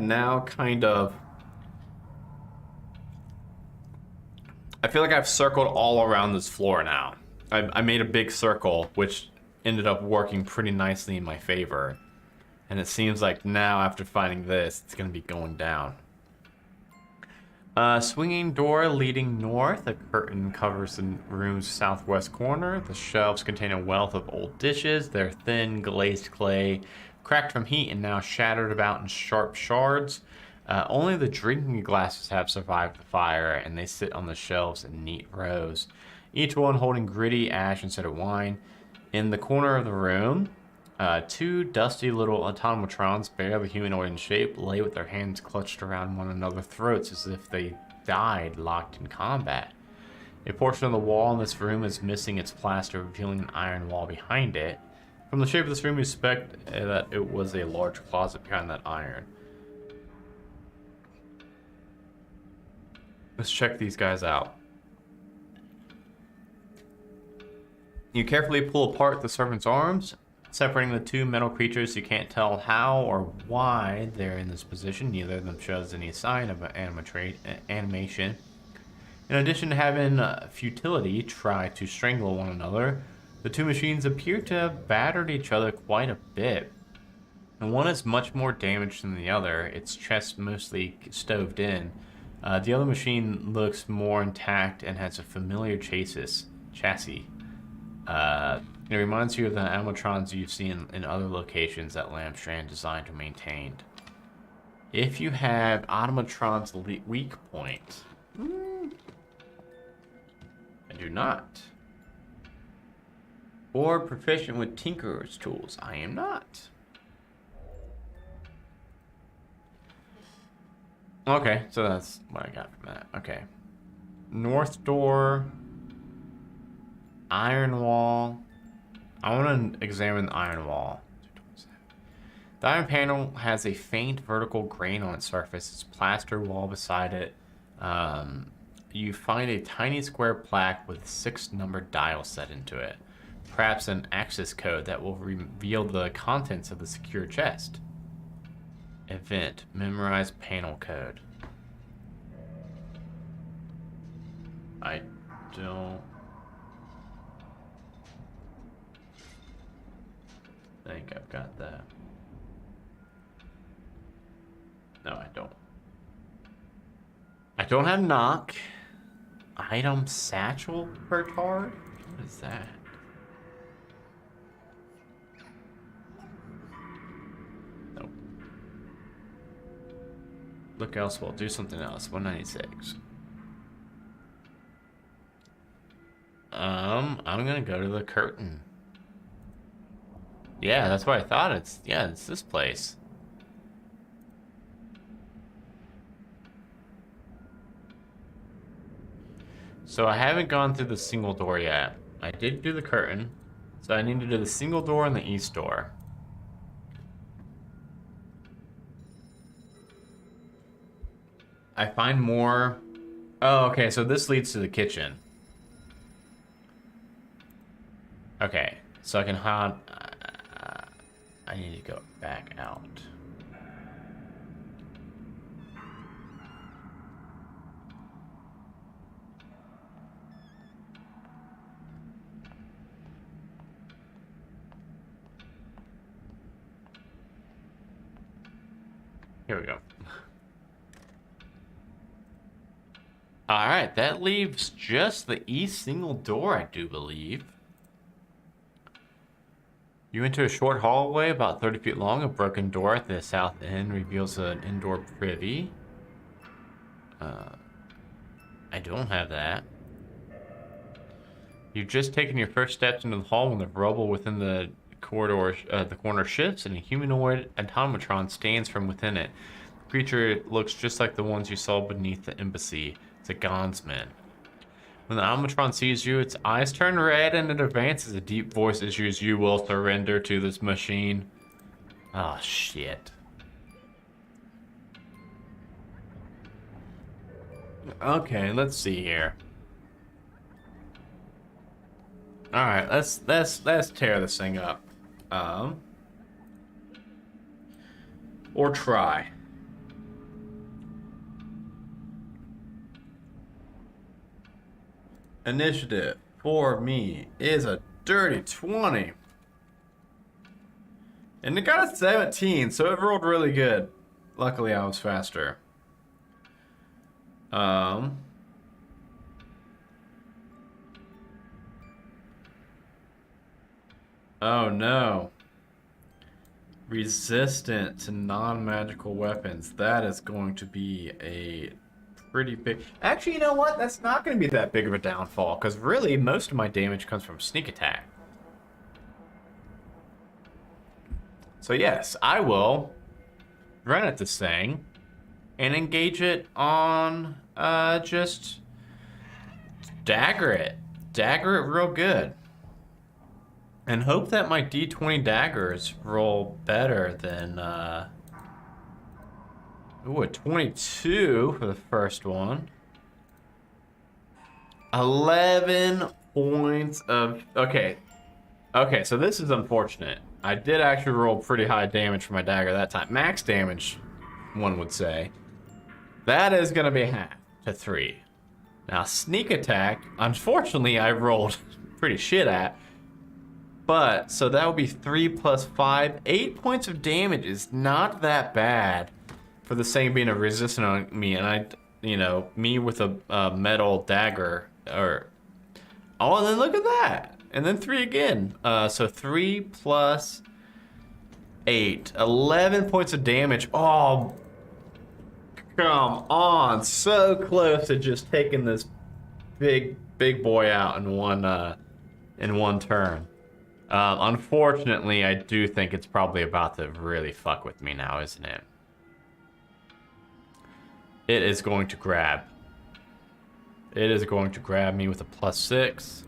now kind of... I feel like I've circled all around this floor now. I made a big circle, which ended up working pretty nicely in my favor. And it seems like now, after finding this, it's going to be going down. Swinging door leading north. A curtain covers the room's southwest corner. The shelves contain a wealth of old dishes. They're thin, glazed clay, cracked from heat and now shattered about in sharp shards. Only the drinking glasses have survived the fire, and they sit on the shelves in neat rows, each one holding gritty ash instead of wine. In the corner of the room, 2 dusty little automatrons, barely humanoid in shape, lay with their hands clutched around one another's throats as if they died locked in combat. A portion of the wall in this room is missing its plaster, revealing an iron wall behind it. From the shape of this room, you suspect that it was a large closet behind that iron. Let's check these guys out. You carefully pull apart the servant's arms, separating the 2 metal creatures. You can't tell how or why they're in this position. Neither of them shows any sign of animation. In addition to having futility try to strangle one another, the 2 machines appear to have battered each other quite a bit. And one is much more damaged than the other, its chest mostly stoved in. The other machine looks more intact and has a familiar chassis. It reminds you of the animatrons you've seen in other locations that Lamstrand designed or maintained. If you have automatron's weak point, I do not. Or proficient with tinkerer's tools, I am not. Okay, so that's what I got from that. Okay. North door. Iron wall. I want to examine the iron wall. The iron panel has a faint vertical grain on its surface. It's plaster wall beside it. You find a tiny square plaque with 6 numbered dials set into it. Perhaps an access code that will reveal the contents of the secure chest. Event. Memorize panel code. I don't think I've got that. No, I don't. I don't have knock. Item satchel per card? What is that? Nope. Look elsewhere. Do something else. 196. I'm gonna go to the curtain. Yeah, that's what I thought. It's this place. So I haven't gone through the single door yet. I did do the curtain, so I need to do the single door and the east door. I find more. Oh, okay, so this leads to the kitchen. Okay, so I can hide. I need to go back out. Here we go. Alright, that leaves just the east single door, I do believe. You enter a short hallway about 30 feet long. A broken door at the south end reveals an indoor privy. I don't have that. You've just taken your first steps into the hall when the rubble within the corridor, the corner shifts, and a humanoid automatron stands from within it. The creature looks just like the ones you saw beneath the embassy. It's a Gonsman. When the automatron sees you, its eyes turn red and it advances. A deep voice issues, "You will surrender to this machine." Oh, shit. Okay, let's see here. All right, let's tear this thing up. Or try. Initiative for me is a dirty 20. And it got a 17, so it rolled really good. Luckily, I was faster. Oh no. Resistant to non-magical weapons. That is going to be a pretty big... Actually, you know what? That's not going to be that big of a downfall, because really, most of my damage comes from sneak attack. So yes, I will run at this thing and engage it on just dagger it. Dagger it real good. And hope that my D20 daggers roll better than, ooh, a 22 for the first one. 11 points of, okay, so this is unfortunate. I did actually roll pretty high damage for my dagger that time. Max damage, one would say. That is gonna be half to 3. Now, sneak attack, unfortunately, I rolled pretty shit at. But, so that would be 3 plus 5. 8 points of damage is not that bad for the thing being a resistant on me. And I, you know, me with a metal dagger. Or, oh, and then look at that. And then 3 again. So 3 plus 8. 11 points of damage. Oh, come on. So close to just taking this big boy out in one turn. Unfortunately, I do think it's probably about to really fuck with me now, isn't it? It is going to grab. It is going to grab me with a +6.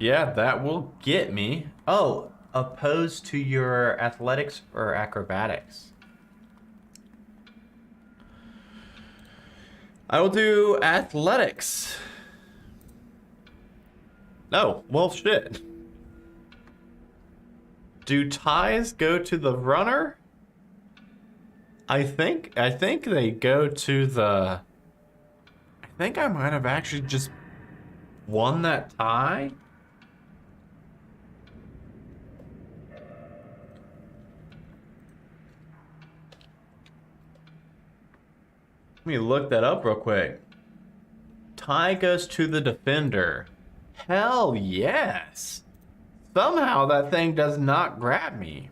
Yeah, that will get me. Oh, opposed to your athletics or acrobatics? I will do athletics. Oh, well, shit. Do ties go to the runner? I think they go to the... I think I might have actually just won that tie. Let me look that up real quick. Tie goes to the defender. Hell yes. Somehow that thing does not grab me.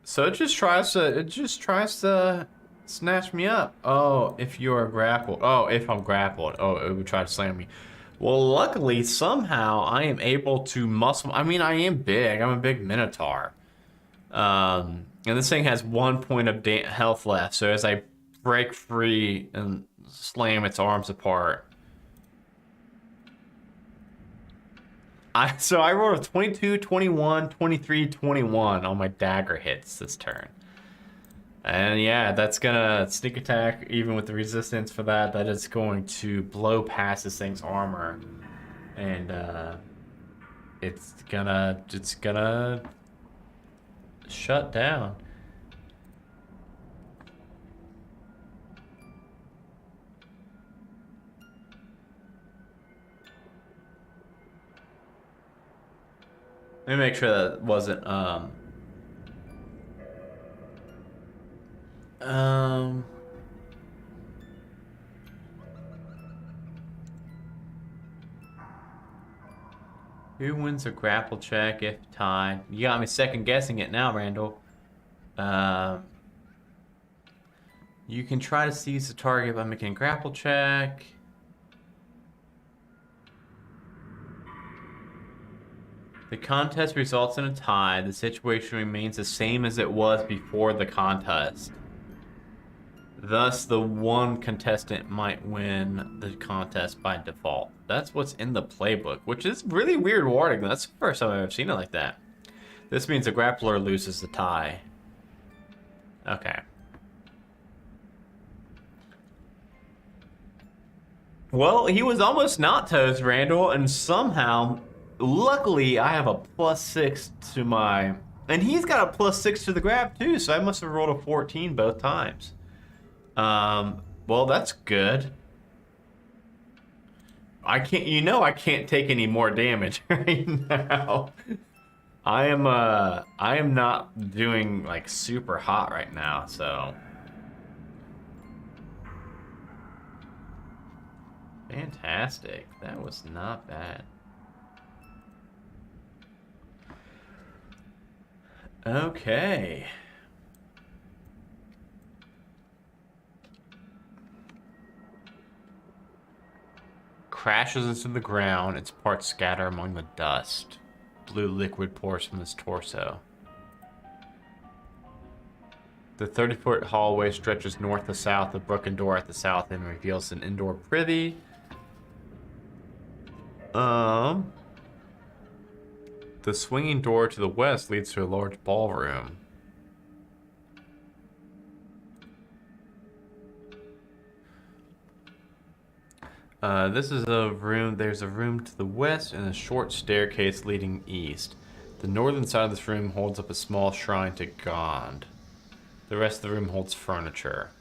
So it just tries to snatch me up. Oh, if you're grappled. Oh, if I'm grappled. Oh, it would try to slam me. Well, luckily, somehow I am able to muscle. I mean, I am big. I'm a big minotaur. And this thing has 1 point of health left. So as I break free and slam its arms apart, so I rolled a 22, 21, 23, 21 on my dagger hits this turn. And yeah, that's gonna sneak attack, even with the resistance for that. That is going to blow past this thing's armor, and it's gonna shut down. Let me make sure that wasn't who wins a grapple check if tied? You got me second guessing it now, Randall. You can try to seize the target by making a grapple check. The contest results in a tie. The situation remains the same as it was before the contest. Thus, the one contestant might win the contest by default. That's what's in the playbook, which is really weird wording. That's the first time I've ever seen it like that. This means the grappler loses the tie. Okay. Well, he was almost not toast, Randall, and somehow... Luckily, I have a +6 to my... And he's got a +6 to the grab, too, so I must have rolled a 14 both times. Well, that's good. I can't take any more damage right now. I am not doing, like, super hot right now, so... Fantastic. That was not bad. Okay. Crashes into the ground, its parts scatter among the dust. Blue liquid pours from its torso. The 30-foot hallway stretches north to south, a broken door at the south end reveals an indoor privy. The swinging door to the west leads to a large ballroom. This is a room. There's a room to the west and a short staircase leading east. The northern side of this room holds up a small shrine to God. The rest of the room holds furniture.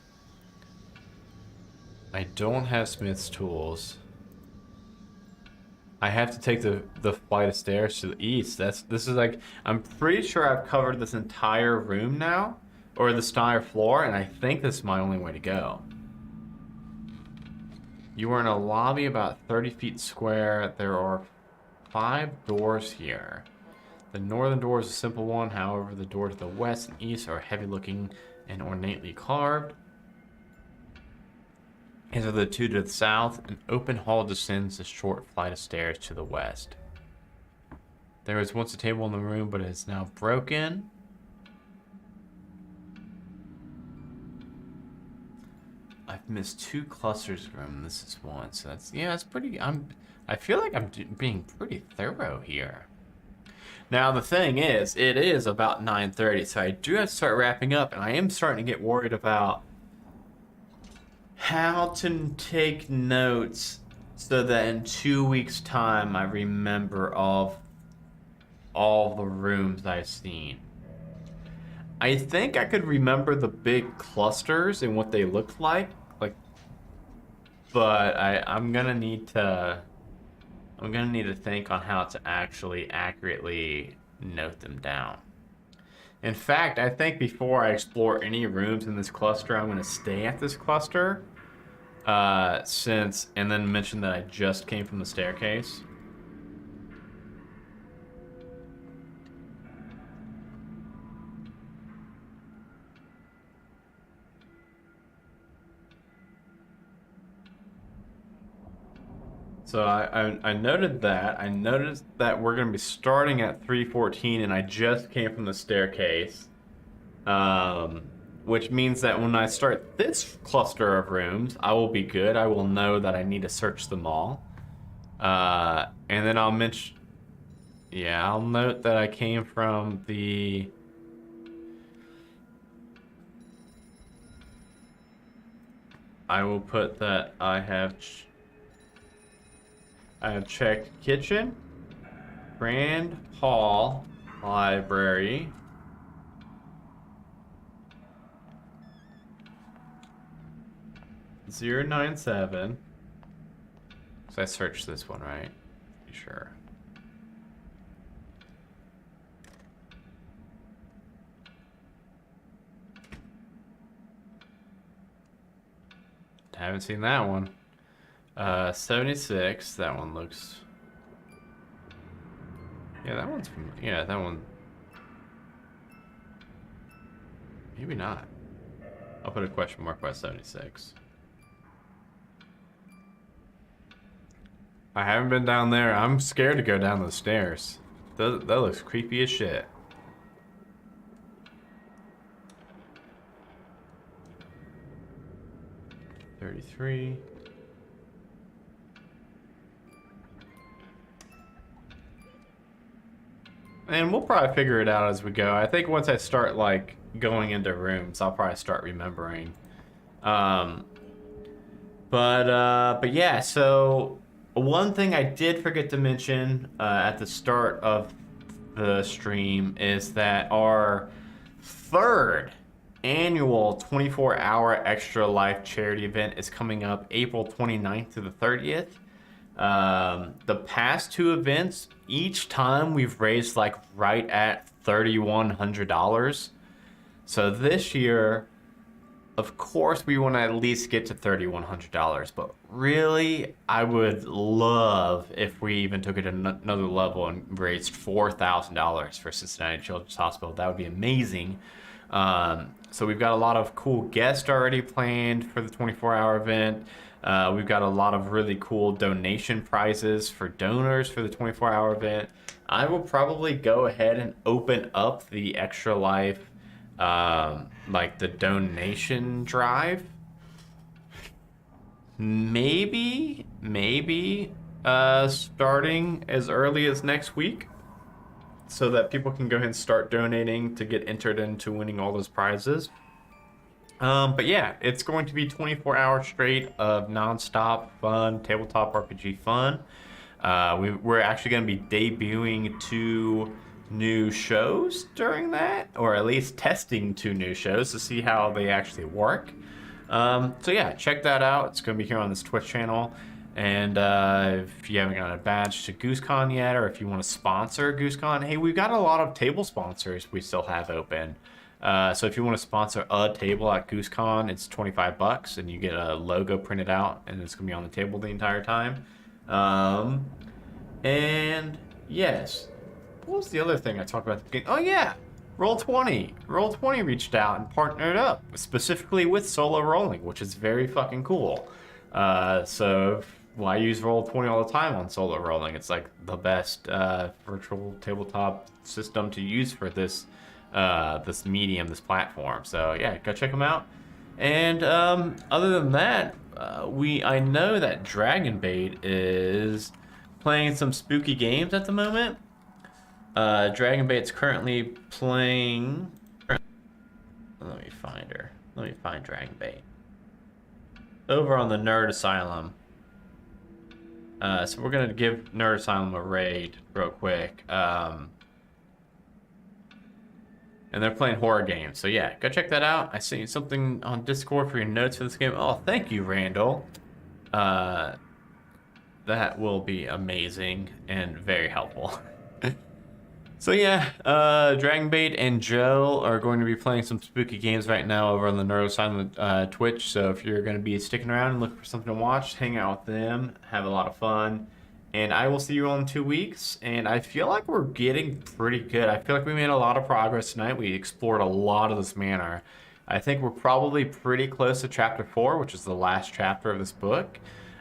I don't have smith's tools. I have to take the flight of stairs to the east. This is like, I'm pretty sure I've covered this entire room now, or this entire floor, and I think this is my only way to go. You are in a lobby about 30 feet square. There are 5 doors here. The northern door is a simple one, however, the door to the west and east are heavy looking and ornately carved. As are the two to the south, an open hall descends a short flight of stairs to the west. There was once a table in the room, but it is now broken. I missed 2 clusters of room. This is 1, so that's pretty. I feel like I'm being pretty thorough here. Now the thing is, it is about 9:30, so I do have to start wrapping up, and I am starting to get worried about how to take notes so that in 2 weeks' time I remember all the rooms I've seen. I think I could remember the big clusters and what they looked like, but I'm gonna need to think on how to actually accurately note them down. In fact, I think before I explore any rooms in this cluster, I'm gonna stay at this cluster, and then mention that I just came from the staircase. So I noted that. I noticed that we're going to be starting at 314, and I just came from the staircase. Which means that when I start this cluster of rooms, I will be good. I will know that I need to search them all. And then I'll mention... Yeah, I'll note that I came from the... I will put that I have checked kitchen, grand hall, library, (097). So I searched this one, right? Be sure. Haven't seen that one. 76, that one looks... Yeah, that one's from... Yeah, that one... Maybe not. I'll put a question mark by 76. I haven't been down there. I'm scared to go down the stairs. That looks creepy as shit. $33. And we'll probably figure it out as we go. I think once I start, like, going into rooms, I'll probably start remembering. But yeah, so one thing I did forget to mention at the start of the stream is that our 3rd annual 24-hour Extra Life charity event is coming up April 29th to the 30th. The past 2 events, each time we've raised like right at $3,100. So this year, of course, we want to at least get to $3,100. But really, I would love if we even took it to another level and raised $4,000 for Cincinnati Children's Hospital. That would be amazing. So we've got a lot of cool guests already planned for the 24-hour event. We've got a lot of really cool donation prizes for donors for the 24-hour event. I will probably go ahead and open up the Extra Life, like the donation drive. Maybe, starting as early as next week, so that people can go ahead and start donating to get entered into winning all those prizes. But yeah, it's going to be 24 hours straight of non-stop fun, tabletop RPG fun. We're actually going to be debuting 2 new shows during that, or at least testing 2 new shows to see how they actually work. So yeah, check that out. It's going to be here on this Twitch channel. And if you haven't gotten a badge to GooseCon yet, or if you want to sponsor GooseCon, hey, we've got a lot of table sponsors we still have open. So if you want to sponsor a table at GooseCon, it's $25, and you get a logo printed out, and it's gonna be on the table the entire time. And yes, what was the other thing I talked about at the beginning? Oh yeah, Roll20. Roll20 reached out and partnered up specifically with Solo Rolling, which is very fucking cool. Well, I use Roll20 all the time on Solo Rolling. It's like the best virtual tabletop system to use for this this medium, this platform. So yeah, go check them out. And other than that, I know that Dragonbait is playing some spooky games at the moment. Dragonbait's currently playing. Let me find her. Let me find Dragonbait. Over on the Nerd Asylum. So we're gonna give Nerd Asylum a raid real quick. And they're playing horror games. So yeah, go check that out. I sent you something on Discord for your notes for this game. Oh, thank you, Randall. That will be amazing and very helpful. So yeah, Dragonbait and Joe are going to be playing some spooky games right now over on the Nerd Asylum Twitch. So if you're going to be sticking around and looking for something to watch, hang out with them, have a lot of fun. And I will see you all in 2 weeks. And I feel like we're getting pretty good. I feel like we made a lot of progress tonight. We explored a lot of this manor. I think we're probably pretty close to chapter 4, which is the last chapter of this book.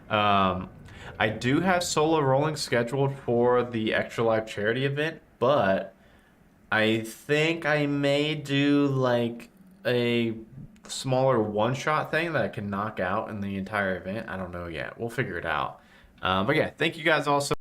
I do have solo rolling scheduled for the Extra Life charity event, but I think I may do like a smaller one-shot thing that I can knock out in the entire event. I don't know yet. We'll figure it out. But yeah, thank you guys all so